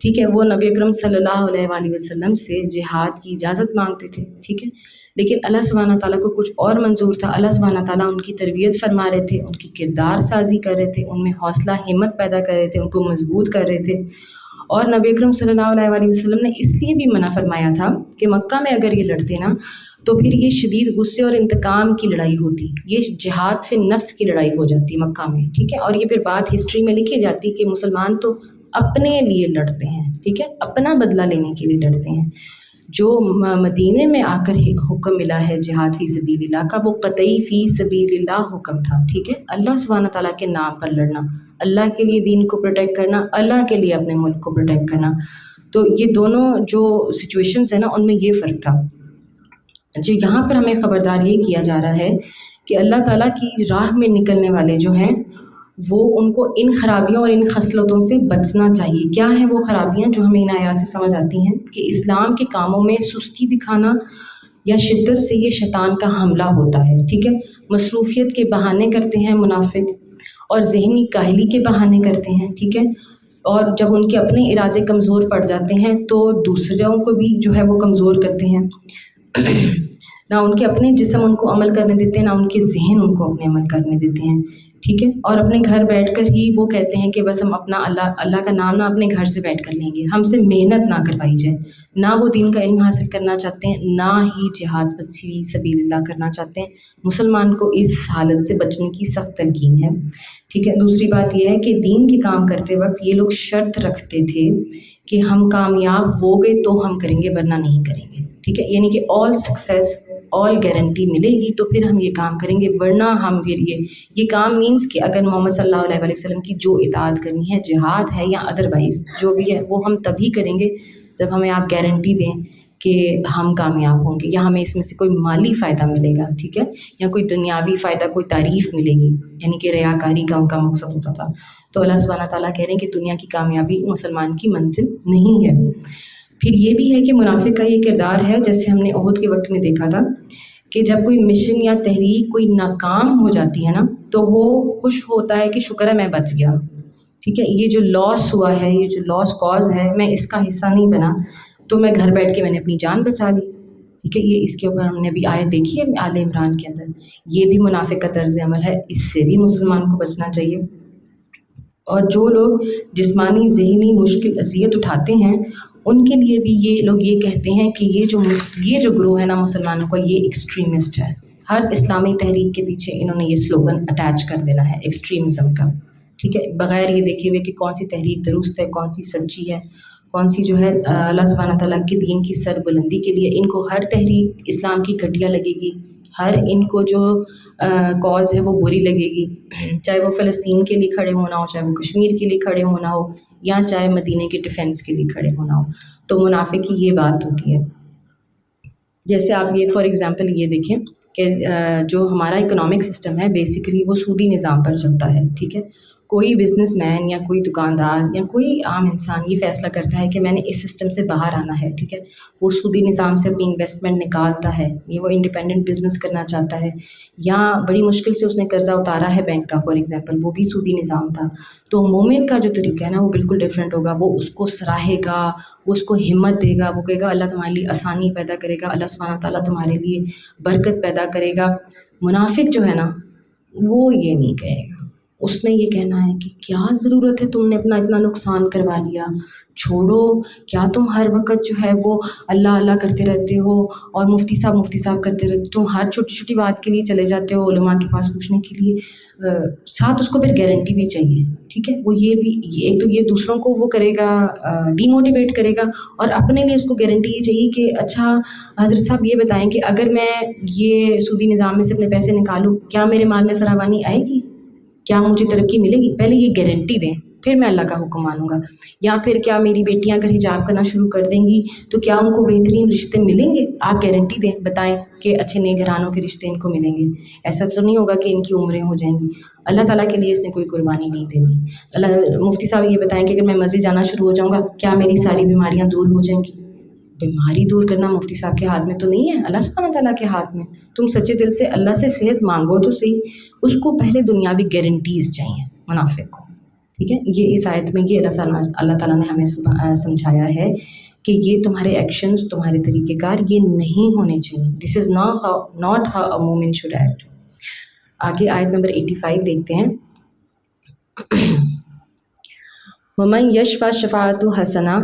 A: ٹھیک ہے۔ وہ نبی اکرم صلی اللہ علیہ وآلہ وسلم سے جہاد کی اجازت مانگتے تھے، ٹھیک ہے، لیکن اللہ سبحانہ تعالیٰ کو کچھ اور منظور تھا۔ اللہ سبحانہ تعالیٰ ان کی تربیت فرما رہے تھے، ان کی کردار سازی کر رہے تھے، ان میں حوصلہ ہمت پیدا کر رہے تھے، ان کو مضبوط کر رہے تھے۔ اور نبی اکرم صلی اللہ علیہ وآلہ وسلم نے اس لیے بھی منع فرمایا تھا کہ مکہ میں اگر یہ لڑتے نا تو پھر یہ شدید غصے اور انتقام کی لڑائی ہوتی، یہ جہاد فی نفس کی لڑائی ہو جاتی مکہ میں، ٹھیک ہے۔ اور یہ پھر بات ہسٹری میں لکھی جاتی کہ مسلمان تو اپنے لیے لڑتے ہیں، ٹھیک ہے، اپنا بدلہ لینے کے لیے لڑتے ہیں۔ جو مدینے میں آ کر حکم ملا ہے جہاد فی سبیل اللہ کا، وہ قطعی فی سبیل اللہ حکم تھا، ٹھیک ہے۔ اللہ سبحانہ تعالیٰ کے نام پر لڑنا، اللہ کے لیے دین کو پروٹیکٹ کرنا، اللہ کے لیے اپنے ملک کو پروٹیکٹ کرنا۔ تو یہ دونوں جو سچویشنز ہیں نا ان میں یہ فرق تھا۔ جو یہاں پر ہمیں خبردار یہ کیا جا رہا ہے کہ اللہ تعالیٰ کی راہ میں نکلنے والے جو ہیں وہ ان کو ان خرابیوں اور ان خصلتوں سے بچنا چاہیے۔ کیا ہیں وہ خرابیاں جو ہمیں ان آیات سے سمجھ آتی ہیں؟ کہ اسلام کے کاموں میں سستی دکھانا یا شدت سے یہ شیطان کا حملہ ہوتا ہے، ٹھیک ہے۔ مصروفیت کے بہانے کرتے ہیں منافق، اور ذہنی کاہلی کے بہانے کرتے ہیں، ٹھیک ہے۔ اور جب ان کے اپنے ارادے کمزور پڑ جاتے ہیں تو دوسروں کو بھی جو ہے وہ کمزور کرتے ہیں۔ نہ ان کے اپنے جسم ان کو عمل کرنے دیتے ہیں، نہ ان کے ذہن ان کو اپنے عمل کرنے دیتے ہیں، ٹھیک ہے۔ اور اپنے گھر بیٹھ کر ہی وہ کہتے ہیں کہ بس ہم اپنا اللہ کا نام نہ اپنے گھر سے بیٹھ کر لیں گے، ہم سے محنت نہ کروائی جائے۔ نہ وہ دین کا علم حاصل کرنا چاہتے ہیں، نہ ہی جہاد فی سبیل اللہ کرنا چاہتے ہیں۔ مسلمان کو اس حالت سے بچنے کی سخت تلقین ہے، ٹھیک ہے۔ دوسری بات یہ ہے کہ دین کے کام کرتے وقت یہ لوگ شرط رکھتے تھے کہ ہم کامیاب ہو گئے تو ہم کریں گے ورنہ نہیں کریں گے، ٹھیک ہے۔ یعنی کہ آل سکسیس، آل گارنٹی ملے گی تو پھر ہم یہ کام کریں گے، ورنہ ہم پھر یہ کام مینس کہ اگر محمد صلی اللہ علیہ وسلم کی جو اطاعت کرنی ہے، جہاد ہے یا ادروائز جو بھی ہے، وہ ہم تبھی کریں گے جب ہمیں آپ گارنٹی دیں کہ ہم کامیاب ہوں گے، یا ہمیں اس میں سے کوئی مالی فائدہ ملے گا، ٹھیک ہے، یا کوئی دنیاوی فائدہ، کوئی تعریف ملے گی، یعنی کہ ریاکاری کا ان کا مقصد ہوتا تھا۔ تو اللہ سبحانہ تعالیٰ کہہ رہے ہیں کہ دنیا کی کامیابی مسلمان کی منزل نہیں ہے۔ پھر یہ بھی ہے کہ منافق کا یہ کردار ہے، جیسے ہم نے احد کے وقت میں دیکھا تھا کہ جب کوئی مشن یا تحریک کوئی ناکام ہو جاتی ہے نا تو وہ خوش ہوتا ہے کہ شکر ہے میں بچ گیا، ٹھیک ہے، یہ جو لاس ہوا ہے، یہ جو لاس کاز ہے، میں اس کا حصہ نہیں بنا، تو میں گھر بیٹھ کے میں نے اپنی جان بچا لی، ٹھیک ہے۔ یہ اس کے اوپر ہم نے ابھی آیت دیکھی ہے آل عمران کے اندر۔ یہ بھی منافق کا طرز عمل ہے، اس سے بھی مسلمان کو بچنا چاہیے۔ اور جو لوگ جسمانی ذہنی مشکل اذیت اٹھاتے ہیں ان کے لیے بھی یہ لوگ یہ کہتے ہیں کہ یہ جو گروہ ہے نا مسلمانوں کا، یہ ایکسٹریمسٹ ہے۔ ہر اسلامی تحریک کے پیچھے انہوں نے یہ سلوگن اٹیچ کر دینا ہے ایکسٹریمزم کا، ٹھیک ہے، بغیر یہ دیکھے ہوئے کہ کون سی تحریک درست ہے، کون سی سچی ہے، کون سی جو ہے اللہ سبحانہ تعالیٰ کے دین کی سر بلندی کے لیے۔ ان کو ہر تحریک اسلام کی گھٹیا لگے گی، ہر ان کو جو کاز ہے وہ بری لگے گی، چاہے وہ فلسطین کے لیے کھڑے ہونا ہو، چاہے وہ کشمیر کے لیے کھڑے ہونا ہو، یا چاہے مدینہ کے ڈیفینس کے لیے کھڑے ہونا ہو. تو منافق کی یہ بات ہوتی ہے. جیسے آپ یہ فار ایگزامپل یہ دیکھیں کہ جو ہمارا اکنامک سسٹم ہے بیسیکلی وہ سودی نظام پر چلتا ہے. ٹھیک ہے، کوئی بزنس مین یا کوئی دکاندار یا کوئی عام انسان یہ فیصلہ کرتا ہے کہ میں نے اس سسٹم سے باہر آنا ہے. ٹھیک ہے، وہ سودی نظام سے اپنی انویسٹمنٹ نکالتا ہے، یہ وہ انڈیپینڈنٹ بزنس کرنا چاہتا ہے، یا بڑی مشکل سے اس نے قرضہ اتارا ہے بینک کا فار ایگزامپل، وہ بھی سودی نظام تھا. تو مومن کا جو طریقہ ہے نا وہ بالکل ڈفرینٹ ہوگا. وہ اس کو سراہے گا، وہ اس کو ہمت دے گا، وہ کہے گا اللہ تمہارے لیے آسانی پیدا کرے گا، اللہ سبحانہ تعالیٰ تمہارے لیے برکت پیدا کرے گا. منافق جو ہے نا وہ یہ نہیں کہے گا، اس نے یہ کہنا ہے کہ کیا ضرورت ہے، تم نے اپنا اتنا نقصان کروا لیا، چھوڑو. کیا تم ہر وقت جو ہے وہ اللہ اللہ کرتے رہتے ہو اور مفتی صاحب کرتے رہتے ہو، تم ہر چھوٹی چھوٹی بات کے لیے چلے جاتے ہو علماء کے پاس پوچھنے کے لیے. ساتھ اس کو پھر گارنٹی بھی چاہیے. ٹھیک ہے، وہ یہ بھی ایک تو یہ دوسروں کو وہ کرے گا، ڈی موٹیویٹ کرے گا، اور اپنے لیے اس کو گارنٹی یہ چاہیے کہ اچھا حضرت صاحب یہ بتائیں کہ اگر میں یہ سودی نظام میں سے اپنے پیسے نکالوں کیا میرے مال میں فراوانی آئے گی، کیا مجھے ترقی ملے گی؟ پہلے یہ گارنٹی دیں پھر میں اللہ کا حکم مانوں گا. یا پھر کیا میری بیٹیاں اگر حجاب کرنا شروع کر دیں گی تو کیا ان کو بہترین رشتے ملیں گے؟ آپ گارنٹی دیں، بتائیں کہ اچھے نیک گھرانوں کے رشتے ان کو ملیں گے. ایسا تو نہیں ہوگا کہ ان کی عمریں ہو جائیں گی. اللہ تعالیٰ کے لیے اس نے کوئی قربانی نہیں دینی. مفتی صاحب یہ بتائیں کہ اگر میں مسجد جانا شروع ہو جاؤں گا کیا میری ساری بیماریاں دور ہو جائیں گی؟ بیماری دور کرنا مفتی صاحب کے ہاتھ میں تو نہیں ہے، اللہ سبحانہ تعالیٰ کے ہاتھ میں. تم سچے دل سے اللہ سے صحت مانگو تو صحیح. اس کو پہلے دنیاوی گارنٹیز چاہیے منافق کو. ٹھیک ہے، یہ اس آیت میں یہ اللہ تعالیٰ نے ہمیں سمجھایا ہے کہ یہ تمہارے ایکشنز، تمہارے طریقہ کار یہ نہیں ہونے چاہیے. دس از ناٹ ہاؤ اے مومن شوڈ ایکٹ. آگے آیت نمبر 85 دیکھتے ہیں. وَمَنْ يَشْفَعْ شَفَاعَةً حَسَنَةً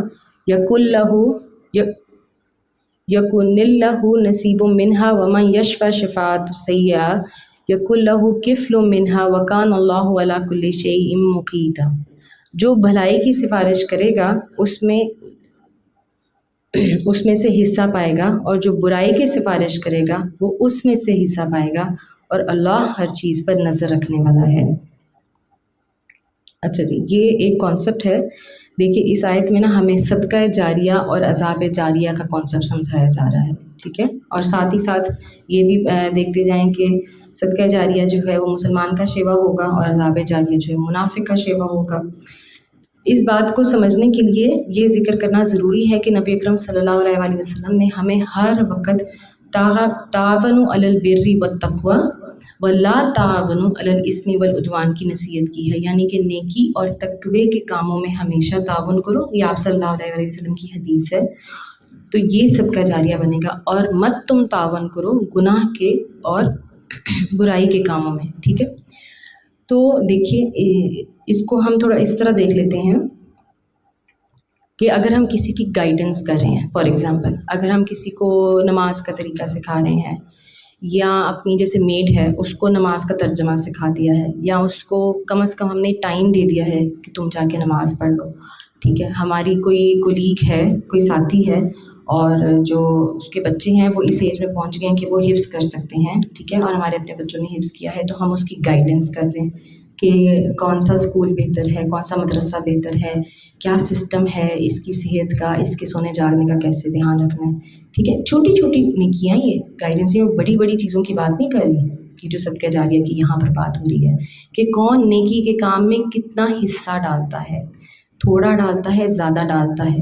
A: يَكُنْ لَهُ نَصِيبٌ مِّنْهَا وَمَنْ يَشْفَعْ شَفَاعَةً سَيِّئَةً يَكُنْ لَهُ كِفْلٌ مِّنْهَا وَكَانَ اللَّهُ عَلَى كُلِّ شَيْءٍ مُقِيتًا. جو بھلائی کی سفارش کرے گا اس میں سے حصہ پائے گا، اور جو برائی کی سفارش کرے گا وہ اس میں سے حصہ پائے گا، اور اللہ ہر چیز پر نظر رکھنے والا ہے. اچھا جی، یہ ایک کانسیپٹ ہے. دیکھیے اس آیت میں نا ہمیں صدقہ جاریہ اور عذاب جاریہ کا کانسیپٹ سمجھایا جا رہا ہے. ٹھیک ہے، اور ساتھ ہی ساتھ یہ بھی دیکھتے جائیں کہ صدقہ جاریہ جو ہے وہ مسلمان کا شیوا ہوگا اور عذاب جاریہ جو ہے منافق کا شیوا ہوگا. اس بات کو سمجھنے کے لیے یہ ذکر کرنا ضروری ہے کہ نبی اکرم صلی اللہ علیہ وآلہ وسلم نے ہمیں ہر وقت تعاونوا علی البر والتقوی ولا تعاونوا علی الاثم والعدوان کی نصیحت کی ہے. یعنی کہ نیکی اور تقوی کے کاموں میں ہمیشہ تعاون کرو، یہ آپ صلی اللہ علیہ وسلم کی حدیث ہے. تو یہ صدقہ جاریہ بنے گا. اور مت تم تعاون کرو گناہ کے اور برائی کے کاموں میں. ٹھیک ہے، تو دیکھیے اس کو ہم تھوڑا اس طرح دیکھ لیتے ہیں کہ اگر ہم کسی کی گائیڈنس کر رہے ہیں، فار ایگزامپل اگر ہم کسی کو نماز کا طریقہ سکھا رہے ہیں، یا اپنی جیسے میڈ ہے اس کو نماز کا ترجمہ سکھا دیا ہے، یا اس کو کم از کم ہم نے ٹائم دے دیا ہے کہ تم جا کے نماز پڑھ لو. ٹھیک ہے، ہماری کوئی کولیگ ہے، کوئی ساتھی ہے، اور جو اس کے بچے ہیں وہ اس ایج میں پہنچ گئے ہیں کہ وہ حفظ کر سکتے ہیں. ٹھیک ہے، اور ہمارے اپنے بچوں نے حفظ کیا ہے، تو ہم اس کی گائیڈنس کر دیں کہ کون سا اسکول بہتر ہے، کون سا مدرسہ بہتر ہے، کیا سسٹم ہے اس کی صحت کا، اس کے سونے جاگنے کا کیسے دھیان رکھنا ہے. ٹھیک ہے، چھوٹی چھوٹی نیکیاں، یہ گائیڈنس میں بڑی بڑی چیزوں کی بات نہیں کر رہی کہ جو صدقہ جاریہ کی یہاں پر بات ہو رہی ہے کہ کون نیکی کے کام میں کتنا حصہ ڈالتا ہے، تھوڑا ڈالتا ہے، زیادہ ڈالتا ہے.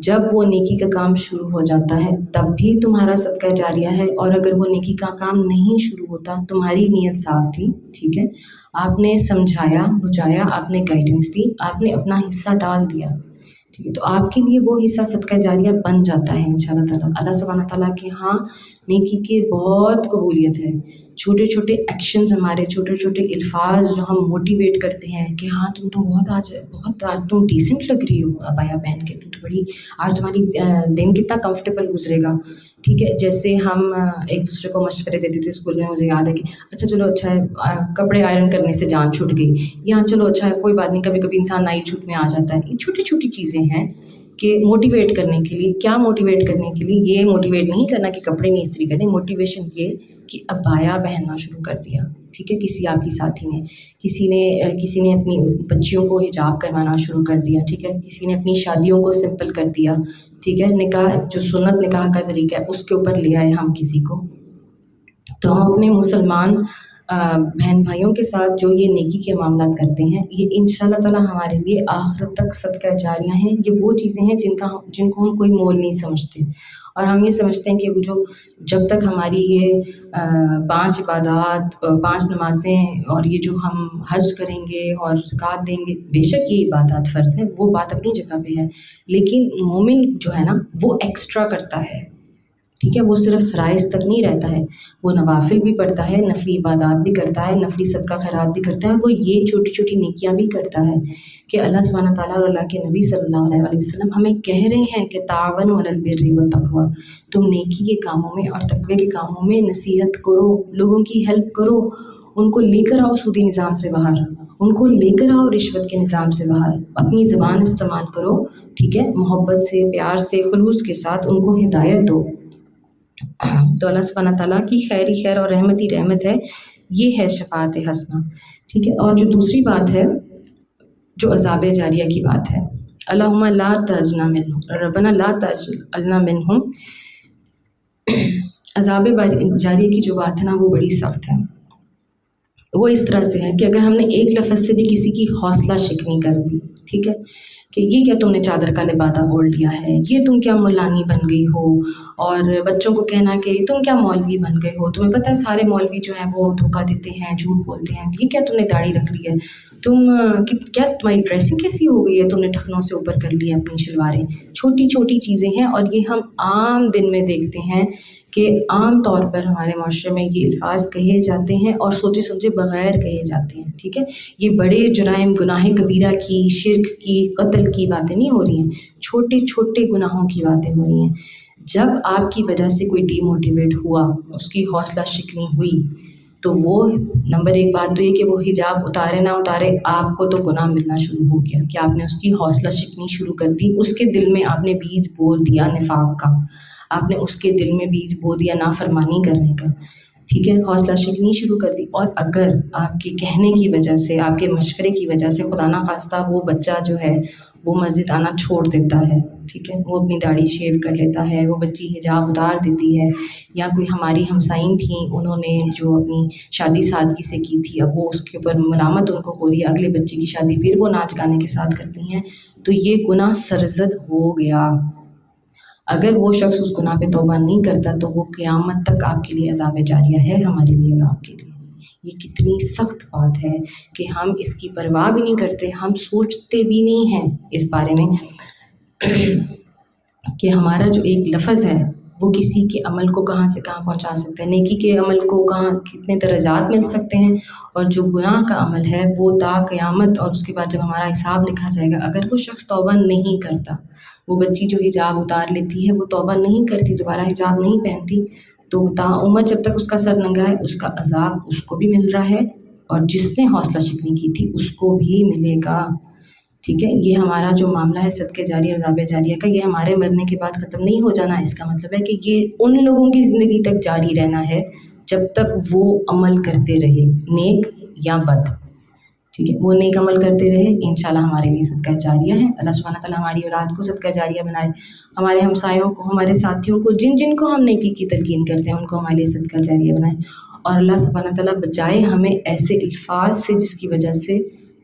A: جب وہ نیکی کا کام شروع ہو جاتا ہے تب بھی تمہارا صدقہ جاریہ ہے، اور اگر وہ نیکی کا کام نہیں شروع ہوتا، تمہاری نیت صاف تھی. ٹھیک ہے، آپ نے سمجھایا بجھایا، آپ نے گائیڈنس دی، آپ نے اپنا حصہ ڈال دیا. ٹھیک ہے، تو آپ کے لیے وہ حصہ صدقہ جاریہ بن جاتا ہے انشاءاللہ تعالیٰ. اللہ سبحانہ تعالیٰ کے ہاں نیکی کے بہت قبولیت ہے. چھوٹے چھوٹے ایکشنز، ہمارے چھوٹے چھوٹے الفاظ جو ہم موٹیویٹ کرتے ہیں کہ ہاں تم تو بہت آج تم ڈیسنٹ لگ رہی ہو ابایا پہن کے، تم تو بڑی آج تمہاری دن کتنا کمفرٹیبل گزرے گا. ٹھیک ہے، جیسے ہم ایک دوسرے کو مشورے دیتے تھے اسکول میں، مجھے یاد ہے کہ اچھا چلو اچھا ہے کپڑے آئرن کرنے سے جان چھوٹ گئی، یا چلو اچھا ہے کوئی بات نہیں، کبھی کبھی انسان نائٹ شوٹ میں آ جاتا ہے. یہ چھوٹی چھوٹی چیزیں ہیں کہ موٹیویٹ کرنے کے لیے. کیا موٹیویٹ کرنے کے لیے؟ یہ موٹیویٹ نہیں کرنا کہ کپڑے نہیں استری کریں. موٹیویشن یہ کہ ابایا پہننا شروع کر دیا، ٹھیک ہے، کسی آپ کی ساتھی نے، کسی نے اپنی بچیوں کو حجاب کروانا شروع کر دیا، ٹھیک ہے، کسی نے اپنی شادیوں کو سمپل کر دیا، ٹھیک ہے، نکاح جو سنت نکاح کا طریقہ ہے اس کے اوپر لے آئے ہم کسی کو. تو ہم اپنے مسلمان بہن بھائیوں کے ساتھ جو یہ نیکی کے معاملات کرتے ہیں، یہ انشاءاللہ تعالی ہمارے لیے آخرت تک صدقہ جاریہ ہیں. یہ وہ چیزیں ہیں جن کو ہم کوئی مول نہیں سمجھتے، اور ہم یہ سمجھتے ہیں کہ وہ جب تک ہماری یہ 5 عبادات، 5 نمازیں، اور یہ جو ہم حج کریں گے اور زکوٰۃ دیں گے، بے شک یہ عبادات فرض ہیں، وہ بات اپنی جگہ پہ ہے، لیکن مومن جو ہے نا وہ ایکسٹرا کرتا ہے، ٹھیک ہے، وہ صرف فرائض تک نہیں رہتا ہے، وہ نوافل بھی پڑھتا ہے، نفلی عبادات بھی کرتا ہے، نفلی صدقہ خیرات بھی کرتا ہے، وہ یہ چھوٹی چھوٹی نیکیاں بھی کرتا ہے کہ اللہ سبحانہ تعالیٰ اور اللہ کے نبی صلی اللہ علیہ وسلم ہمیں کہہ رہے ہیں کہ تعاونوا علی البر والتقوی، تم نیکی کے کاموں میں اور تقوی کے کاموں میں نصیحت کرو، لوگوں کی ہیلپ کرو، ان کو لے کر آؤ سودی نظام سے باہر، ان کو لے کر آؤ رشوت کے نظام سے باہر، اپنی زبان استعمال کرو، ٹھیک ہے، محبت سے، پیار سے، خلوص کے ساتھ ان کو ہدایت دو. تو اللہ سبحانہ تعالیٰ کی خیر ہی خیر اور رحمت ہی رحمت ہے، یہ ہے شفاعت حسنہ، ٹھیک ہے. اور جو دوسری بات ہے جو عذاب جاریہ کی بات ہے، اللہم لا تجعلنا منہم، ربنا لا تجعلنا منہم، عذاب جاریہ کی جو بات ہے نا وہ بڑی سخت ہے. وہ اس طرح سے ہے کہ اگر ہم نے ایک لفظ سے بھی کسی کی حوصلہ شکنی کر دی، ٹھیک ہے، کہ یہ کیا تم نے چادر کا لبادہ اوڑھ لیا ہے، یہ تم کیا مولانی بن گئی ہو، اور بچوں کو کہنا کہ تم کیا مولوی بن گئے ہو، تمہیں پتہ ہے سارے مولوی جو ہیں وہ دھوکہ دیتے ہیں، جھوٹ بولتے ہیں، یہ کیا تم نے داڑھی رکھ لی ہے، کیا تمہاری ڈریسنگ کیسی ہو گئی ہے، تم نے ٹخنوں سے اوپر کر لی ہے اپنی شلواریں. چھوٹی چھوٹی چیزیں ہیں، اور یہ ہم عام دن میں دیکھتے ہیں کہ عام طور پر ہمارے معاشرے میں یہ الفاظ کہے جاتے ہیں اور سوچے سمجھے بغیر کہے جاتے ہیں، ٹھیک ہے. یہ بڑے جرائم، گناہ کبیرہ کی، شرک کی، قتل کی باتیں نہیں ہو رہی ہیں، چھوٹے چھوٹے گناہوں کی باتیں ہو رہی ہیں. جب آپ کی وجہ سے کوئی ڈی موٹیویٹ ہوا، اس کی حوصلہ شکنی ہوئی، تو وہ نمبر ایک بات تو یہ کہ وہ حجاب اتارے نہ اتارے، آپ کو تو گناہ ملنا شروع ہو گیا کہ آپ نے اس کی حوصلہ شکنی شروع کر دی، اس کے دل میں آپ نے بیج بو دیا نفاق کا، آپ نے اس کے دل میں بیج بو دیا نافرمانی کرنے کا، ٹھیک ہے، حوصلہ شکنی شروع کر دی. اور اگر آپ کے کہنے کی وجہ سے، آپ کے مشورے کی وجہ سے خدا نخواستہ وہ بچہ جو ہے وہ مسجد آنا چھوڑ دیتا ہے، ٹھیک ہے، وہ اپنی داڑھی شیو کر لیتا ہے، وہ بچی حجاب اتار دیتی ہے، یا کوئی ہماری ہمسائیں تھیں انہوں نے جو اپنی شادی سادگی سے کی تھی، اب وہ اس کے اوپر ملامت ان کو ہو رہی ہے، اگلے بچے کی شادی پھر وہ ناچ گانے کے ساتھ کرتی ہیں، تو یہ گناہ سرزد ہو گیا. اگر وہ شخص اس گناہ پہ توبہ نہیں کرتا تو وہ قیامت تک آپ کے لیے عذاب جاریہ ہے، ہمارے لیے اور آپ کے لیے. یہ کتنی سخت بات ہے کہ ہم اس کی پرواہ بھی نہیں کرتے، ہم سوچتے بھی نہیں ہیں اس بارے میں کہ ہمارا جو ایک لفظ ہے وہ کسی کے عمل کو کہاں سے کہاں پہنچا سکتا ہے، نیکی کے عمل کو کہاں کتنے درجات مل سکتے ہیں، اور جو گناہ کا عمل ہے وہ تا قیامت، اور اس کے بعد جب ہمارا حساب لکھا جائے گا، اگر وہ شخص توبہ نہیں کرتا، وہ بچی جو حجاب اتار لیتی ہے وہ توبہ نہیں کرتی، دوبارہ حجاب نہیں پہنتی، تو تا عمر جب تک اس کا سر ننگا ہے اس کا عذاب اس کو بھی مل رہا ہے، اور جس نے حوصلہ شکنی کی تھی اس کو بھی ملے گا، ٹھیک ہے. یہ ہمارا جو معاملہ ہے صدقہ جاری اور عذاب جاریہ کا، یہ ہمارے مرنے کے بعد ختم نہیں ہو جانا. اس کا مطلب ہے کہ یہ ان لوگوں کی زندگی تک جاری رہنا ہے جب تک وہ عمل کرتے رہے، نیک یا بد، ٹھیک ہے، وہ نیک عمل کرتے رہے، انشاءاللہ ہمارے لیے صدقہ جاریہ ہے. اللہ سبحانہ تعالیٰ ہماری اولاد کو صدقہ جاریہ بنائے، ہمارے ہمسایوں کو، ہمارے ساتھیوں کو، جن کو ہم نیکی کی تلقین کرتے ہیں ان کو ہمارے لیے صدقہ جاریہ بنائے. اور اللہ سبحانہ تعالیٰ بچائے ہمیں ایسے الفاظ سے جس کی وجہ سے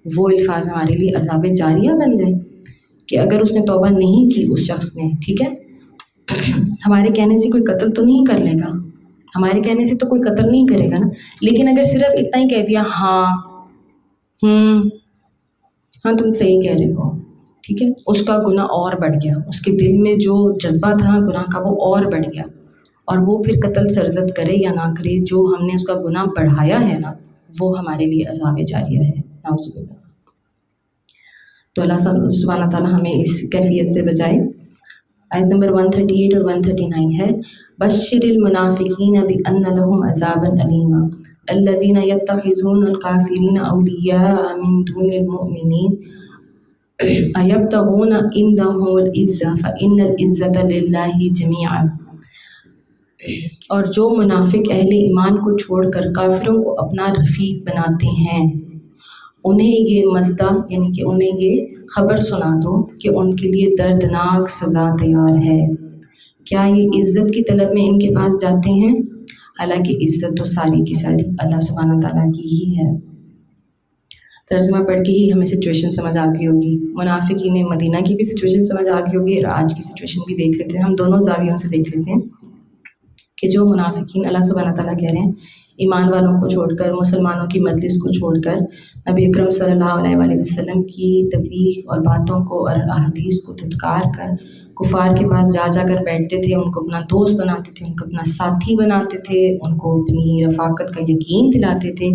A: وہ الفاظ ہمارے لیے عذاب جاریہ بن جائیں، کہ اگر اس نے توبہ نہیں کی اس شخص نے، ٹھیک ہے، ہمارے کہنے سے کوئی قتل تو نہیں کر لے گا، ہمارے کہنے سے تو کوئی قتل نہیں کرے گا نا، لیکن اگر صرف اتنا ہی کہہ دیا ہاں تم صحیح کہہ رہے ہو، ٹھیک ہے، اس کا گناہ اور بڑھ گیا، اس کے دل میں جو جذبہ تھا گناہ کا وہ اور بڑھ گیا، اور وہ پھر قتل سرزد کرے یا نہ کرے، جو ہم نے اس کا گناہ بڑھایا ہے نا وہ ہمارے لیے عذاب جاریہ ہے، نعوذ باللہ. تو اللہ سبحانہ تعالیٰ ہمیں اس کیفیت سے بچائے. آیت نمبر 138 اور 139 ہے، بشر المنافقین بأن لهم عذابا علیما الذین یتخذون الکافرین اولیاء من دون المؤمنین ایبتغون عندهم العزة فإن العزة للہ جمیعا. اور جو منافق اہل ایمان کو چھوڑ کر کافروں کو اپنا رفیق بناتے ہیں انہیں یہ مزدہ یعنی کہ انہیں یہ خبر سنا دو کہ ان کے لیے دردناک سزا تیار ہے۔ کیا یہ عزت کی طلب میں ان کے پاس جاتے ہیں؟ حالانکہ عزت تو ساری کی ساری اللہ سبحانہ تعالیٰ کی ہی ہے۔ ترجمہ پڑھ کے ہی ہمیں سچویشن سمجھ آ گئی ہوگی، منافقین مدینہ کی بھی سچویشن سمجھ آ گئی ہوگی، اور آج کی سچویشن بھی دیکھ لیتے ہیں۔ ہم دونوں زاویوں سے دیکھ لیتے ہیں کہ جو منافقین اللہ سبحانہ تعالیٰ کہہ رہے ہیں ایمان والوں کو چھوڑ کر، مسلمانوں کی مجلس کو چھوڑ کر، نبی اکرم صلی اللہ علیہ وآلہ وسلم کی تبلیغ اور باتوں کو اور احادیث کو دھتکار کر کفار کے پاس جا جا کر بیٹھتے تھے، ان کو اپنا دوست بناتے تھے، ان کو اپنا ساتھی بناتے تھے، ان کو اپنی رفاقت کا یقین دلاتے تھے،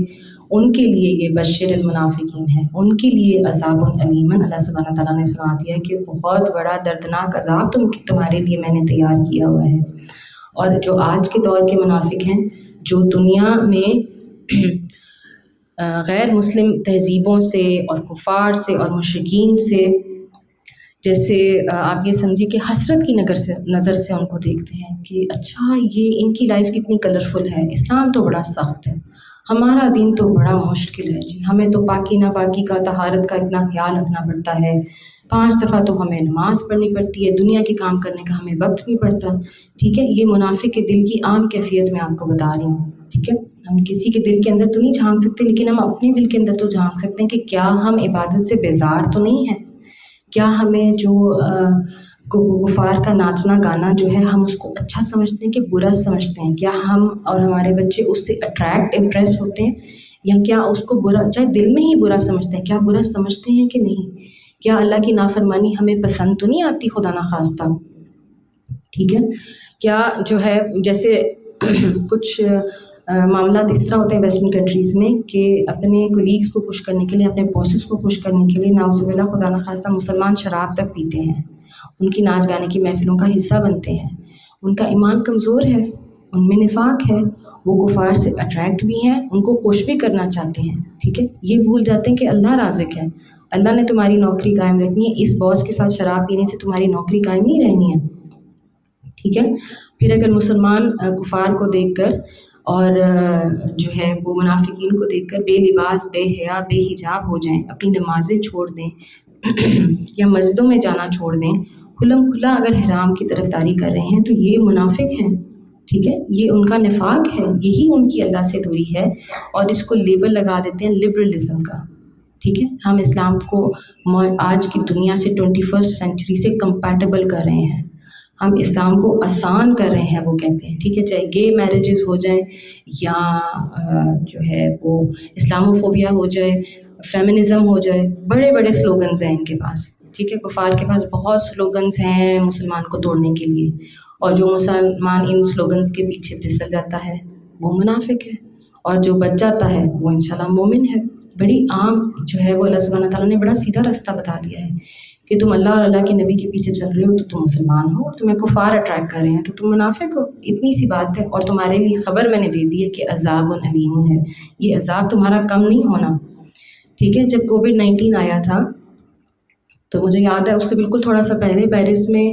A: ان کے لیے یہ بشر المنافقین ہے، ان کے لیے عذاب علیمن اللہ سبحانہ تعالیٰ نے سنا دیا ہے کہ بہت بڑا دردناک عذاب تمہارے لیے میں نے تیار کیا ہوا ہے۔ اور جو آج کے دور کے منافق ہیں، جو دنیا میں غیر مسلم تہذیبوں سے اور کفار سے اور مشرکین سے، جیسے آپ یہ سمجھیے کہ حسرت کی نظر سے ان کو دیکھتے ہیں کہ اچھا یہ ان کی لائف کتنی کلرفل ہے، اسلام تو بڑا سخت ہے، ہمارا دین تو بڑا مشکل ہے جی، ہمیں تو پاکی ناپاکی کا، طہارت کا اتنا خیال رکھنا پڑتا ہے، 5 دفعہ تو ہمیں نماز پڑھنی پڑتی ہے، دنیا کے کام کرنے کا ہمیں وقت نہیں پڑتا۔ ٹھیک ہے، یہ منافق کے دل کی عام کیفیت میں آپ کو بتا رہی ہوں۔ ٹھیک ہے، ہم کسی کے دل کے اندر تو نہیں جھانک سکتے، لیکن ہم اپنے دل کے اندر تو جھانک سکتے ہیں کہ کیا ہم عبادت سے بیزار تو نہیں ہیں، کیا ہمیں جو کفار کا ناچنا گانا جو ہے ہم اس کو اچھا سمجھتے ہیں کہ برا سمجھتے ہیں، کیا ہم اور ہمارے بچے اس سے اٹریکٹ امپریس ہوتے ہیں، یا کیا اس کو برا، چاہے دل میں ہی برا سمجھتے ہیں، کیا برا سمجھتے ہیں کہ نہیں، کیا اللہ کی نافرمانی ہمیں پسند تو نہیں آتی خدا نخواستہ۔ ٹھیک ہے، کیا جو ہے جیسے کچھ معاملات اس طرح ہوتے ہیں ویسٹرن کنٹریز میں کہ اپنے کولیگس کو خوش کرنے کے لیے، اپنے باسز کو خوش کرنے کے لیے نعوذ باللہ خدا نخواستہ مسلمان شراب تک پیتے ہیں، ان کی ناچ گانے کی محفلوں کا حصہ بنتے ہیں، ان کا ایمان کمزور ہے، ان میں نفاق ہے، وہ کفار سے اٹریکٹ بھی ہیں، ان کو خوش بھی کرنا چاہتے ہیں۔ ٹھیک ہے، یہ بھول جاتے ہیں کہ اللہ رازق ہے، اللہ نے تمہاری نوکری قائم رکھنی ہے، اس باس کے ساتھ شراب پینے سے تمہاری نوکری قائم نہیں رہنی ہے۔ ٹھیک ہے، پھر اگر مسلمان کفار کو دیکھ کر اور جو ہے وہ منافقین کو دیکھ کر بے لباس، بے حیا، بے حجاب ہو جائیں، اپنی نمازیں چھوڑ دیں یا مسجدوں میں جانا چھوڑ دیں، کھلم کھلا اگر حرام کی طرفداری کر رہے ہیں تو یہ منافق ہیں۔ ٹھیک ہے، یہ ان کا نفاق ہے، یہی ان کی اللہ سے دوری ہے، اور اس کو لیبل لگا دیتے ہیں لبرلزم کا۔ ٹھیک ہے، ہم اسلام کو آج کی دنیا سے 21 سینچری سے کمپیٹیبل کر رہے ہیں، ہم اسلام کو آسان کر رہے ہیں، وہ کہتے ہیں۔ ٹھیک ہے، چاہے گے میرجز ہو جائیں یا جو ہے وہ اسلاموفوبیا ہو جائے، فیمنزم ہو جائے، بڑے بڑے سلوگنز ہیں ان کے پاس۔ ٹھیک ہے، کفار کے پاس بہت سلوگنز ہیں مسلمان کو توڑنے کے لیے، اور جو مسلمان ان سلوگنز کے پیچھے پھسل جاتا ہے وہ منافق ہے، اور جو بچ جاتا ہے وہ انشاءاللہ مومن ہے۔ بڑی عام جو ہے وہ اللہ سبحانہ تعالیٰ نے بڑا سیدھا رستہ بتا دیا ہے کہ تم اللہ اور اللہ کے نبی کے پیچھے چل رہے ہو تو تم مسلمان ہو، اور تمہیں کفار اٹریکٹ کر رہے ہیں تو تم منافق ہو، اتنی سی بات ہے۔ اور تمہارے لیے خبر میں نے دے دی ہے کہ عذاب علیم ہے، یہ عذاب تمہارا کم نہیں ہونا۔ ٹھیک ہے، جب کووڈ-19 آیا تھا تو مجھے یاد ہے اس سے بالکل تھوڑا سا پہلے پیرس میں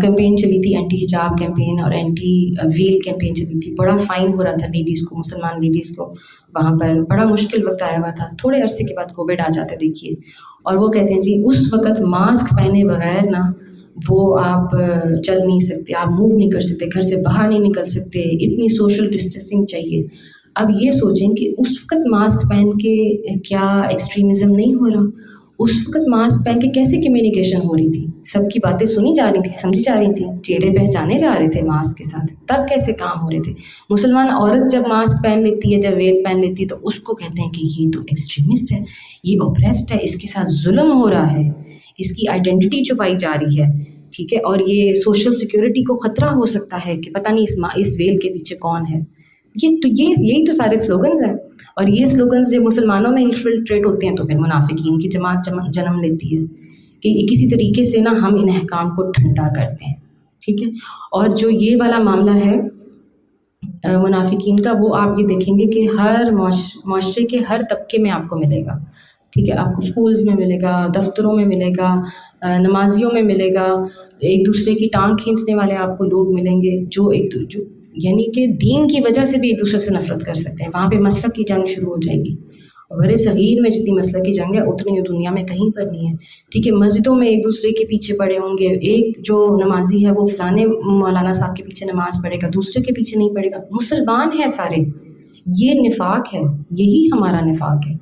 A: کیمپین چلی تھی، اینٹی حجاب کیمپین اور اینٹی ویل کیمپین چلی تھی، بڑا فائن ہو رہا تھا لیڈیز کو، مسلمان لیڈیز کو، وہاں پر بڑا مشکل وقت آیا ہوا تھا، تھوڑے عرصے کے بعد کووڈ آ جاتا ہے دیکھیے، اور وہ کہتے ہیں جی اس وقت ماسک پہنے بغیر نا وہ آپ چل نہیں سکتے، آپ موو نہیں کر سکتے، گھر سے باہر نہیں نکل سکتے، اتنی سوشل ڈسٹینسنگ چاہیے۔ اب یہ سوچیں کہ اس وقت ماسک پہن کے کیا ایکسٹریمزم نہیں ہو رہا، اس وقت ماسک پہن کے کیسے کمیونیکیشن ہو رہی تھی، سب کی باتیں سنی جا رہی تھی، سمجھی جا رہی تھی، چہرے پہچانے جا رہے تھے ماسک کے ساتھ، تب کیسے کام ہو رہے تھے۔ مسلمان عورت جب ماسک پہن لیتی ہے، جب ویل پہن لیتی ہے تو اس کو کہتے ہیں کہ یہ تو ایکسٹریمسٹ ہے، یہ اوپریسڈ ہے، اس کے ساتھ ظلم ہو رہا ہے، اس کی آئیڈینٹی چھپائی جا رہی ہے۔ ٹھیک ہے، اور یہ سوشل سیکیورٹی کو خطرہ ہو سکتا ہے کہ پتہ نہیں اس ویل کے پیچھے کون ہے۔ یہی تو سارے سلوگنز ہیں، اور یہ سلوگنز جب مسلمانوں میں انفلٹریٹ ہوتے ہیں تو پھر منافقین کی جماعت جنم لیتی ہے کہ کسی طریقے سے نا ہم ان احکام کو ٹھنڈا کرتے ہیں۔ ٹھیک ہے، اور جو یہ والا معاملہ ہے منافقین کا، وہ آپ یہ دیکھیں گے کہ ہر معاشرے کے ہر طبقے میں آپ کو ملے گا۔ ٹھیک ہے، آپ کو اسکولز میں ملے گا، دفتروں میں ملے گا، نمازیوں میں ملے گا، ایک دوسرے کی ٹانگ کھینچنے والے آپ کو لوگ ملیں گے، جو یعنی کہ دین کی وجہ سے بھی ایک دوسرے سے نفرت کر سکتے ہیں، وہاں پہ مسلک کی جنگ شروع ہو جائے گی. اور بڑے صغیر میں جتنی مسلک کی جنگ ہے اتنی دنیا میں کہیں پر نہیں ہے. ٹھیک ہے، مسجدوں میں ایک دوسرے کے پیچھے پڑے ہوں گے، ایک جو نمازی ہے وہ فلانے مولانا صاحب کے پیچھے نماز پڑھے گا، دوسرے کے پیچھے نہیں پڑھے گا. مسلمان ہیں سارے. یہ نفاق ہے، یہی ہمارا نفاق ہے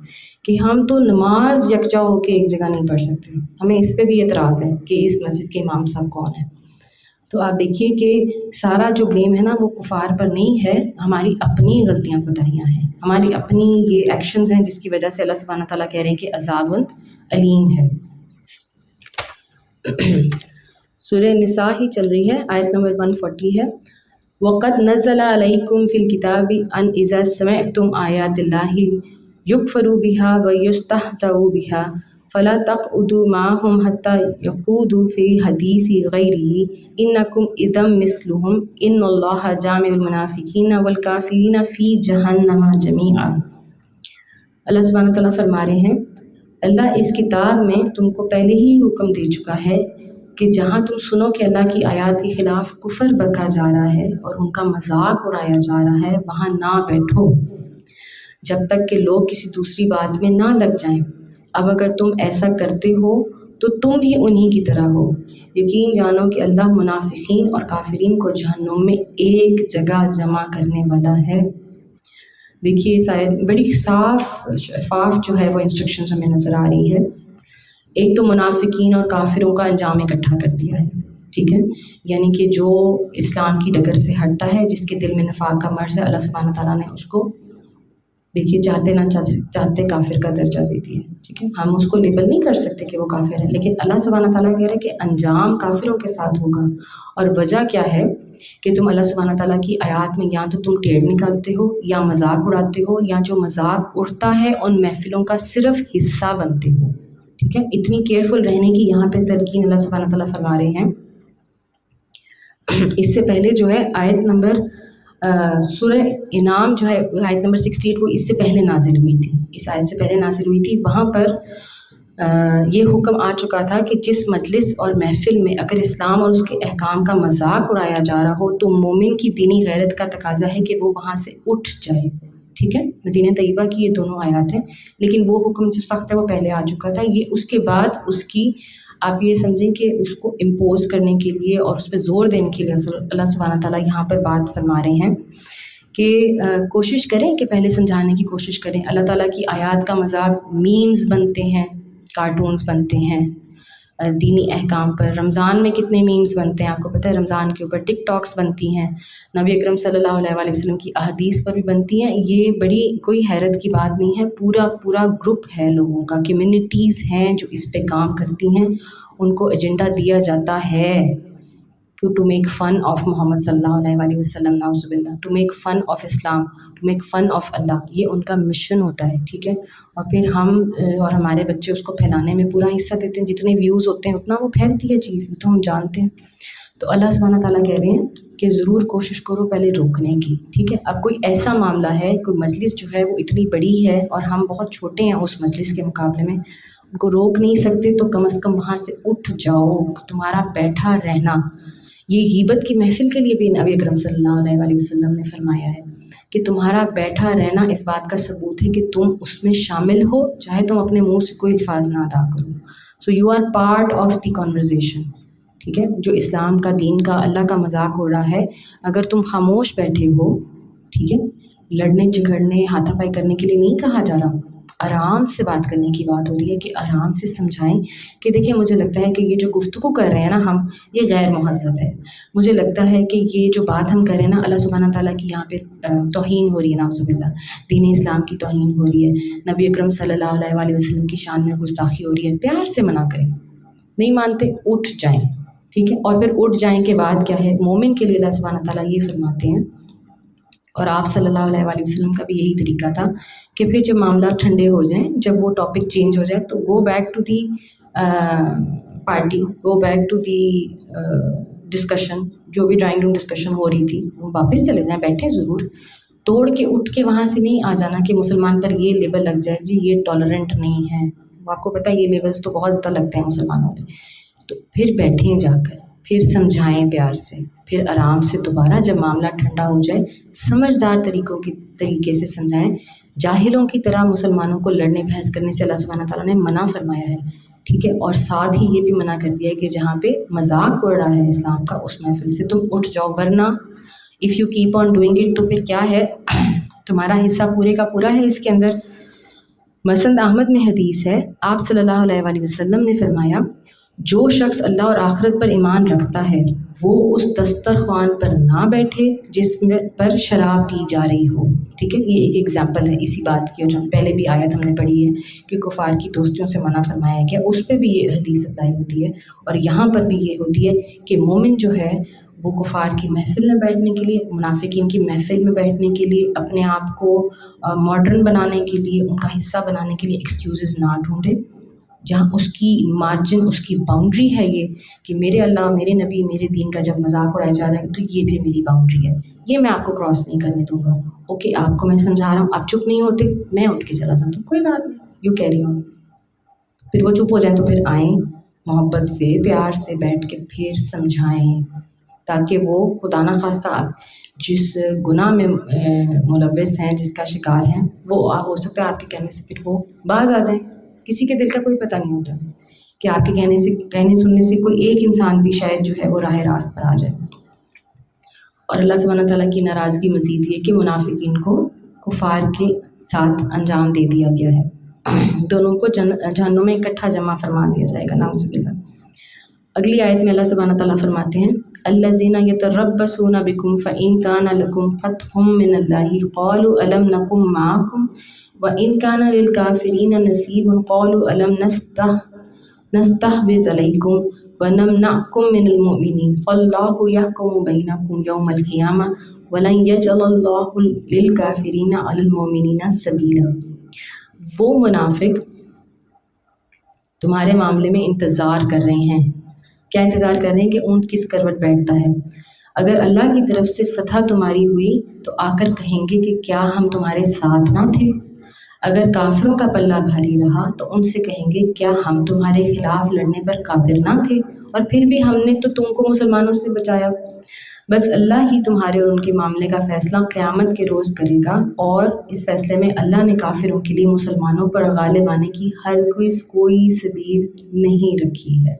A: کہ ہم تو نماز یکجا ہو کے ایک جگہ نہیں پڑھ سکتے. ہمیں اس پہ بھی اعتراض ہے کہ اس مسجد کے امام صاحب کون ہیں. تو آپ دیکھیے کہ سارا جو بلیم ہے نا وہ کفار پر نہیں ہے، ہماری اپنی غلطیاں کوتاہیاں ہیں، ہماری اپنی یہ ایکشنز ہیں جس کی وجہ سے اللہ سبحانہ تعالیٰ کہہ رہے ہیں کہ عذاب علیم ہے. سورہ نساء ہی چل رہی ہے، آیت نمبر 140 ہے. وَقَدْ نَزَّلَ عَلَيْكُمْ فِي الْكِتَابِ أَنْ إِذَا سَمِعْتُمْ آيَاتِ اللَّهِ يُكْفَرُ بِهَا وَيُسْتَهْزَأُ بِهَا فَلَا تَقْعُدُوا مَعَهُمْ حَتَّى يَخُوضُوا فِي حَدِيثٍ غَيْرِهِ إِنَّكُمْ إِذًا مِثْلُهُمْ إِنَّ اللَّهَ جَامِعُ الْمُنَافِقِينَ وَالْكَافِرِينَ فِي جَهَنَّمَ جَمِيعًا. اللہ سبحانہ تعالیٰ فرما رہے ہیں اللہ اس کتاب میں تم کو پہلے ہی حکم دے چکا ہے کہ جہاں تم سنو کہ اللہ کی آیات کے خلاف کفر بکا جا رہا ہے اور ان کا مذاق اڑایا جا رہا ہے وہاں نہ بیٹھو جب تک کہ لوگ کسی دوسری بات میں نہ لگ جائیں. اب اگر تم ایسا کرتے ہو تو تم بھی انہی کی طرح ہو. یقین جانو کہ اللہ منافقین اور کافرین کو جہنم میں ایک جگہ جمع کرنے والا ہے. دیکھیے اس آیت بڑی شفاف جو ہے وہ انسٹرکشنز ہمیں نظر آ رہی ہے. ایک تو منافقین اور کافروں کا انجام اکٹھا کر دیا ہے. ٹھیک ہے، یعنی کہ جو اسلام کی ڈگر سے ہٹتا ہے، جس کے دل میں نفاق کا مرض ہے، اللہ سبحانہ تعالیٰ نے اس کو دیکھیے چاہتے نہ چاہتے کافر کا درجہ دے دیا. ٹھیک ہے، ہم اس کو لیبل نہیں کر سکتے کہ وہ کافر ہے، لیکن اللہ سبحانہ تعالیٰ کہہ رہے ہیں کہ انجام کافروں کے ساتھ ہوگا. اور وجہ کیا ہے کہ تم اللہ سبحانہ تعالیٰ کی آیات میں یا تو تم ٹیڑھ نکالتے ہو یا مذاق اڑاتے ہو، یا جو مذاق اڑتا ہے ان محفلوں کا صرف حصہ بنتے ہو. ٹھیک ہے، اتنی کیئرفل رہنے کی یہاں پہ تلقین اللہ سبحانہ تعالیٰ فرما رہے ہیں. اس سے پہلے جو ہے آیت نمبر سورہ انعام جو ہے آیت نمبر 68 وہ اس سے پہلے نازل ہوئی تھی، اس آیت سے پہلے نازل ہوئی تھی. وہاں پر یہ حکم آ چکا تھا کہ جس مجلس اور محفل میں اگر اسلام اور اس کے احکام کا مذاق اڑایا جا رہا ہو تو مومن کی دینی غیرت کا تقاضا ہے کہ وہ وہاں سے اٹھ جائے. ٹھیک ہے، مدینہ طیبہ کی یہ دونوں آیات ہیں، لیکن وہ حکم جو سخت ہے وہ پہلے آ چکا تھا. یہ اس کے بعد اس کی آپ یہ سمجھیں کہ اس کو امپوز کرنے کے لیے اور اس پہ زور دینے کے لیے اللہ سبحانہ تعالیٰ یہاں پر بات فرما رہے ہیں کہ کوشش کریں کہ پہلے سمجھانے کی کوشش کریں. اللہ تعالیٰ کی آیات کا مذاق میمز بنتے ہیں، کارٹونز بنتے ہیں دینی احکام پر. رمضان میں کتنے میمز بنتے ہیں آپ کو پتہ ہے، رمضان کے اوپر ٹک ٹاکس بنتی ہیں، نبی اکرم صلی اللہ علیہ وسلم کی احادیث پر بھی بنتی ہیں. یہ بڑی کوئی حیرت کی بات نہیں ہے، پورا گروپ ہے لوگوں کا، کمیونٹیز ہیں جو اس پہ کام کرتی ہیں. ان کو ایجنڈا دیا جاتا ہے to make fun of Muhammad صلی اللہ علیہ وسلم، نعوذ باللہ، to make fun of Islam, to make fun of Allah. یہ ان کا مشن ہوتا ہے. ٹھیک ہے، اور پھر ہم اور ہمارے بچے اس کو پھیلانے میں پورا حصہ دیتے ہیں. جتنے ویوز ہوتے ہیں اتنا وہ پھیلتی ہے چیز، تو ہم جانتے ہیں. تو اللہ سبحانہ تعالیٰ کہہ رہے ہیں کہ ضرور کوشش کرو پہلے روکنے کی. ٹھیک ہے، اب کوئی ایسا معاملہ ہے، کوئی مجلس جو ہے وہ اتنی بڑی ہے اور ہم بہت چھوٹے ہیں اس مجلس کے مقابلے میں، ان کو روک نہیں سکتے تو کم از کم وہاں سے اٹھ جاؤ. تمہارا بیٹھا رہنا، یہ غیبت کی محفل کے لیے بھی نبی اکرم صلی اللہ علیہ وسلم نے فرمایا ہے کہ تمہارا بیٹھا رہنا اس بات کا ثبوت ہے کہ تم اس میں شامل ہو، چاہے تم اپنے منہ سے کوئی الفاظ نہ ادا کرو. So you are part of the conversation. ٹھیک ہے، جو اسلام کا، دین کا، اللہ کا مذاق ہو رہا ہے، اگر تم خاموش بیٹھے ہو، ٹھیک ہے، لڑنے جھگڑنے ہاتھا پائی کرنے کے لیے نہیں کہا جا رہا، آرام سے بات کرنے کی بات ہو رہی ہے کہ آرام سے سمجھائیں کہ دیکھیں مجھے لگتا ہے کہ یہ جو گفتگو کر رہے ہیں نا ہم، یہ غیر مہذب ہے. مجھے لگتا ہے کہ یہ جو بات ہم کر رہے ہیں نا، اللہ سبحانہ تعالیٰ کی یہاں پہ توہین ہو رہی ہے، نعوذ باللہ، دین اسلام کی توہین ہو رہی ہے، نبی اکرم صلی اللہ علیہ وسلم کی شان میں گستاخی ہو رہی ہے. پیار سے منع کریں. نہیں مانتے اٹھ جائیں. ٹھیک ہے، اور پھر اٹھ جائیں کے بعد کیا ہے، مومن کے لیے اللہ سبحانہ تعالیٰ یہ فرماتے ہیں، اور آپ صلی اللہ علیہ وسلم کا بھی یہی طریقہ تھا کہ پھر جب معاملات ٹھنڈے ہو جائیں، جب وہ ٹاپک چینج ہو جائے تو go back to the party, go back to the discussion, جو بھی ڈرائنگ روم ڈسکشن ہو رہی تھی وہ واپس چلے جائیں. بیٹھیں ضرور، توڑ کے اٹھ کے وہاں سے نہیں آ جانا کہ مسلمان پر یہ لیبل لگ جائے جی یہ ٹالرنٹ نہیں ہے. آپ کو پتہ ہے یہ لیبلز تو بہت زیادہ لگتے ہیں مسلمانوں پہ. تو پھر بیٹھیں جا کر، پھر سمجھائیں پیار سے، پھر آرام سے دوبارہ جب معاملہ ٹھنڈا ہو جائے سمجھدار طریقے سے سمجھائیں. جاہلوں کی طرح مسلمانوں کو لڑنے بحث کرنے سے اللہ سبحانہ تعالیٰ نے منع فرمایا ہے. ٹھیک ہے، اور ساتھ ہی یہ بھی منع کر دیا ہے کہ جہاں پہ مذاق اڑ رہا ہے اسلام کا اس محفل سے تم اٹھ جاؤ، ورنہ if you keep on doing it تو پھر کیا ہے، تمہارا حصہ پورے کا پورا ہے اس کے اندر. مسند احمد میں حدیث ہے، آپ صلی اللہ علیہ وآلہ وسلم نے فرمایا جو شخص اللہ اور آخرت پر ایمان رکھتا ہے وہ اس دسترخوان پر نہ بیٹھے جس پر شراب پی جا رہی ہو. ٹھیک ہے، یہ ایک ایگزامپل ہے اسی بات کی، اور جو پہلے بھی آیت ہم نے پڑھی ہے کہ کفار کی دوستیوں سے منع فرمایا گیا، اس پہ بھی یہ حدیث اپلائی ہوتی ہے. اور یہاں پر بھی یہ ہوتی ہے کہ مومن جو ہے وہ کفار کی محفل میں بیٹھنے کے لیے، منافقین کی محفل میں بیٹھنے کے لیے، اپنے آپ کو ماڈرن بنانے کے لیے، ان کا حصہ بنانے کے لیے ایکسکیوزز نہ ڈھونڈے. جہاں اس کی مارجن، اس کی باؤنڈری ہے یہ کہ میرے اللہ، میرے نبی، میرے دین کا جب مذاق اڑایا جا رہا ہے تو یہ بھی میری باؤنڈری ہے، یہ میں آپ کو کراس نہیں کرنے دوں گا. اوکے، آپ کو میں سمجھا رہا ہوں، آپ چپ نہیں ہوتے، میں اٹھ کے چلا جاتا ہوں، کوئی بات نہیں، یو کیری آن. پھر وہ چپ ہو جائیں تو پھر آئیں محبت سے، پیار سے بیٹھ کے پھر سمجھائیں، تاکہ وہ خدا نہ خواستہ آپ جس گناہ میں ملوث ہیں، جس کا شکار ہیں، وہ ہو سکتا ہے آپ کے کہنے سے پھر وہ باز آ جائیں. کسی کے دل کا کوئی پتہ نہیں ہوتا کہ آپ کے کہنے سننے سے کوئی ایک انسان بھی شاید جو ہے وہ راہ راست پر آ جائے. اور اللہ سبحانہ تعالیٰ کی ناراضگی مزید یہ کہ منافقین کو کفار کے ساتھ انجام دے دیا گیا ہے، دونوں کو جہنم میں اکٹھا جمع فرما دیا جائے گا، نعوذ باللہ. اگلی آیت میں اللہ سبحانہ تعالیٰ فرماتے ہیں الذین یتربصون بکم فإن کان لکم فتح من اللہ قالوا الم نکن معکم وإن کان للکافرین نصیب قالوا الم نستحوذ علیکم ونمنعکم من المؤمنین فاللہ یحکم بینکم یوم القیامہ ولن یجعل اللہ للکافرین علی المؤمنین سبیلا. وہ منافق تمہارے معاملے میں انتظار کر رہے ہیں. کیا انتظار کر رہے ہیں؟ کہ اونٹ کس کروٹ بیٹھتا ہے. اگر اللہ کی طرف سے فتح تمہاری ہوئی تو آ کر کہیں گے کہ کیا ہم تمہارے ساتھ نہ تھے. اگر کافروں کا پلہ بھاری رہا تو ان سے کہیں گے کیا ہم تمہارے خلاف لڑنے پر قادر نہ تھے، اور پھر بھی ہم نے تو تم کو مسلمانوں سے بچایا. بس اللہ ہی تمہارے اور ان کے معاملے کا فیصلہ قیامت کے روز کرے گا، اور اس فیصلے میں اللہ نے کافروں کے لیے مسلمانوں پر غالب آنے کی ہرگز کوئی سبیل نہیں رکھی ہے.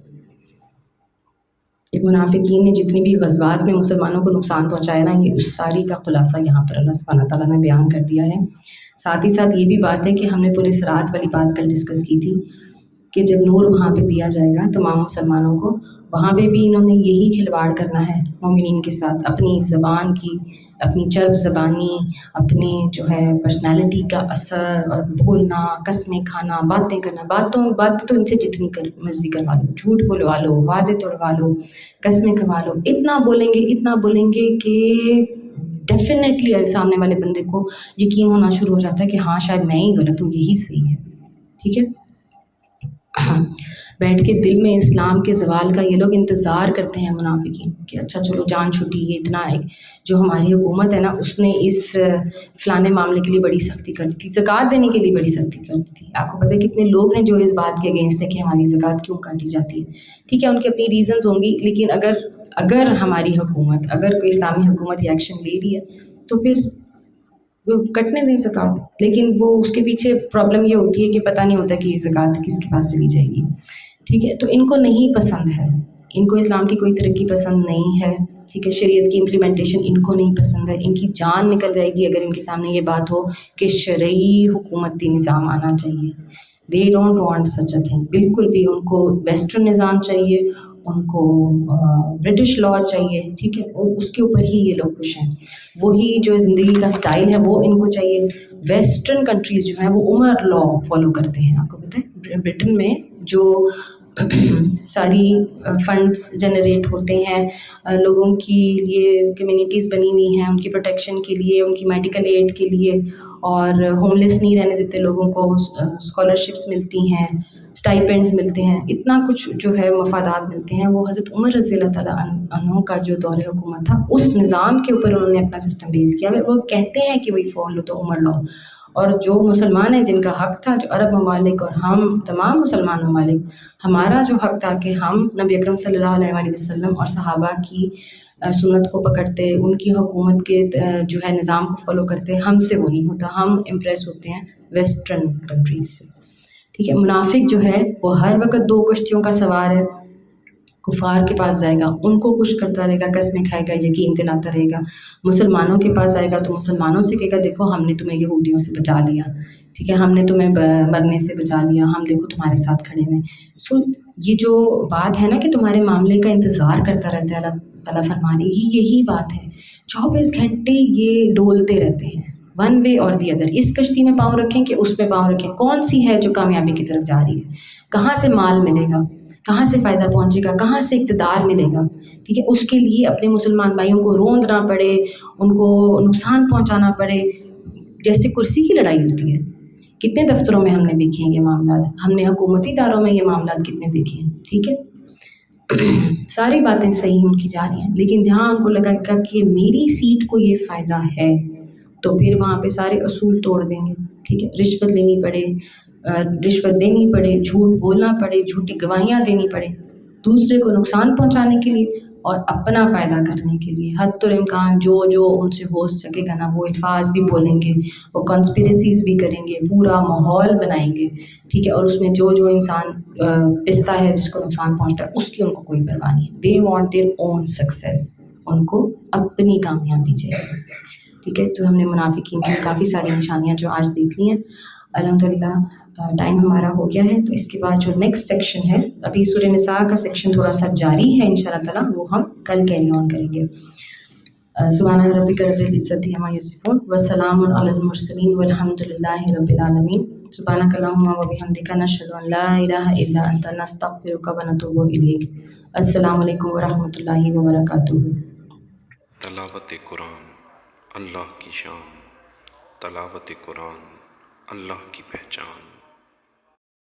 A: منافقین نے جتنی بھی غزوات میں مسلمانوں کو نقصان پہنچایا نا، یہ اس ساری کا خلاصہ یہاں پر اللہ سبحانہ تعالیٰ نے بیان کر دیا ہے. ساتھ ہی ساتھ یہ بھی بات ہے کہ ہم نے پورے صراط والی بات کل ڈسکس کی تھی کہ جب نور وہاں پہ دیا جائے گا تمام مسلمانوں کو، وہاں پہ بھی انہوں نے یہی کھلواڑ کرنا ہے مومنین کے ساتھ، اپنی زبان کی، اپنی چرب زبانی، اپنے جو ہے پرسنالٹی کا اثر، اور بولنا، قسمیں کھانا، باتیں کرنا. بات تو ان سے جتنی مرضی کروا لو، جھوٹ بلوا لو، وعدے توڑوا لو، قسمیں کھوا لو، اتنا بولیں گے کہ ڈیفینیٹلی سامنے والے بندے کو یقین ہونا شروع ہو جاتا ہے کہ ہاں شاید میں ہی غلط ہوں، یہی صحیح ہے. ٹھیک ہے، بیٹھ کے دل میں اسلام کے زوال کا یہ لوگ انتظار کرتے ہیں منافقین کہ اچھا چلو جان چھٹی. یہ اتنا جو ہماری حکومت ہے نا، اس نے اس فلانے معاملے کے لیے بڑی سختی کر دی تھی، زکوٰۃ دینے کے لیے بڑی سختی کر دی تھی. آپ کو پتہ ہے کتنے لوگ ہیں جو اس بات کے اگینسٹ ہے کہ ہماری زکوٰۃ کیوں کاٹی جاتی ہے. ٹھیک ہے، ان کی اپنی ریزنز ہوں گی، لیکن اگر ہماری حکومت، اگر کوئی اسلامی حکومت یہ ایکشن لے رہی ہے تو پھر وہ کٹنے دیں زکوٰۃ. لیکن وہ اس کے پیچھے پرابلم یہ ہوتی ہے کہ پتہ نہیں ہوتا کہ یہ زکوٰۃ کس کے پاس سے لی جائے گی. ٹھیک ہے، تو ان کو نہیں پسند ہے، ان کو اسلام کی کوئی ترقی پسند نہیں ہے. ٹھیک ہے، شریعت کی امپلیمنٹیشن ان کو نہیں پسند ہے. ان کی جان نکل جائے گی اگر ان کے سامنے یہ بات ہو کہ شرعی حکومتی نظام آنا چاہیے. They don't want such a thing. بالکل بھی ان کو ویسٹرن نظام چاہیے، ان کو برٹش لا چاہیے. ٹھیک ہے، اور اس کے اوپر ہی یہ لوگ خوش ہیں. وہی جو زندگی کا سٹائل ہے وہ ان کو چاہیے. ویسٹرن کنٹریز جو ہیں وہ عمر لا فالو کرتے ہیں. آپ کو پتہ ہے برٹن میں جو ساری فنڈس جنریٹ ہوتے ہیں لوگوں کی لیے، کمیونٹیز بنی ہوئی ہیں ان کی پروٹیکشن کے لیے، ان کی میڈیکل ایڈ کے لیے، اور ہوم لیس نہیں رہنے دیتے لوگوں کو، اسکالرشپس ملتی ہیں، اسٹائپینڈز ملتے ہیں، اتنا کچھ جو ہے مفادات ملتے ہیں. وہ حضرت عمر رضی اللہ تعالیٰ عنہ کا جو دور حکومت تھا اس نظام کے اوپر انہوں نے اپنا سسٹم بیس کیا. اگر وہ کہتے ہیں کہ وہی فالو تو عمر لاؤ. اور جو مسلمان ہیں جن کا حق تھا، جو عرب ممالک اور ہم تمام مسلمان ممالک، ہمارا جو حق تھا کہ ہم نبی اکرم صلی اللہ علیہ وآلہ وسلم اور صحابہ کی سنت کو پکڑتے، ان کی حکومت کے جو ہے نظام کو فالو کرتے. ہم سے وہ نہیں ہوتا، ہم امپریس ہوتے ہیں ویسٹرن کنٹریز سے. ٹھیک ہے. منافق جو ہے وہ ہر وقت 2 کشتیوں کا سوار ہے. کفار کے پاس جائے گا، ان کو خوش کرتا رہے گا، قسمیں کھائے گا، یقین دلاتا رہے گا. مسلمانوں کے پاس آئے گا تو مسلمانوں سے کہے گا دیکھو ہم نے تمہیں یہودیوں سے بچا لیا، ٹھیک ہے، ہم نے تمہیں مرنے سے بچا لیا، ہم دیکھو تمہارے ساتھ کھڑے ہیں. سو یہ جو بات ہے نا کہ تمہارے معاملے کا انتظار کرتا رہتا ہے، اللہ تعالیٰ فرمانے یہی بات ہے. 24 گھنٹے یہ ڈولتے رہتے ہیں ون وے اور دی ادر. اس کشتی میں پاؤں رکھیں کہ اس میں پاؤں رکھیں، کون سی ہے جو کامیابی کی طرف جا رہی ہے، کہاں سے مال ملے گا، کہاں سے فائدہ پہنچے گا، کہاں سے اقتدار ملے گا. ٹھیک ہے. اس کے لیے اپنے مسلمان بھائیوں کو روندنا پڑے، ان کو نقصان پہنچانا پڑے، جیسے کرسی کی لڑائی ہوتی ہے. کتنے دفتروں میں ہم نے دیکھے ہیں یہ معاملات، ہم نے حکومتی اداروں میں یہ معاملات کتنے دیکھے ہیں. ٹھیک ہے. ساری باتیں صحیح ان کی جا رہی ہیں، لیکن جہاں ان کو لگا کہ میری سیٹ کو یہ فائدہ ہے تو پھر وہاں پہ سارے اصول توڑ دیں گے. ٹھیک ہے. رشوت لینی پڑے، رشوت دینی پڑے، جھوٹ بولنا پڑے، جھوٹی گواہیاں دینی پڑے دوسرے کو نقصان پہنچانے کے لیے اور اپنا فائدہ کرنے کے لیے. حد الامکان جو ان سے ہو سکے گا نا وہ الفاظ بھی بولیں گے، وہ کنسپریسیز بھی کریں گے، پورا ماحول بنائیں گے. ٹھیک ہے. اور اس میں جو انسان پستا ہے، جس کو نقصان پہنچتا ہے، اس کی ان کو کوئی پرواہ نہیں. They want their own success, ان کو اپنی کامیابی چاہیے. ٹھیک ہے. تو ہم نے منافقین کی کافی ساری نشانیاں جو آج دیکھ لی ہیں. الحمدللہ ٹائم ہمارا ہو گیا ہے، تو اس کے بعد جو نیکسٹ سیکشن ہے، ابھی سورہ نساء کا سیکشن تھوڑا سا جاری ہے انشاءاللہ تعالیٰ، وہ ہم کل کیری آن کریں گے. سبحان ربک رب العزت عما یصفون وسلام علی المرسلین والحمد للہ رب العالمین. سبحانک اللہم وبحمدک نشہد ان لا الہ الا انت نستغفرک ونتوب الیک. السلام علیکم ورحمۃ اللہ وبرکاتہ.
B: تلاوت قرآن اللہ کی شان، تلاوت قرآن اللہ کی پہچان.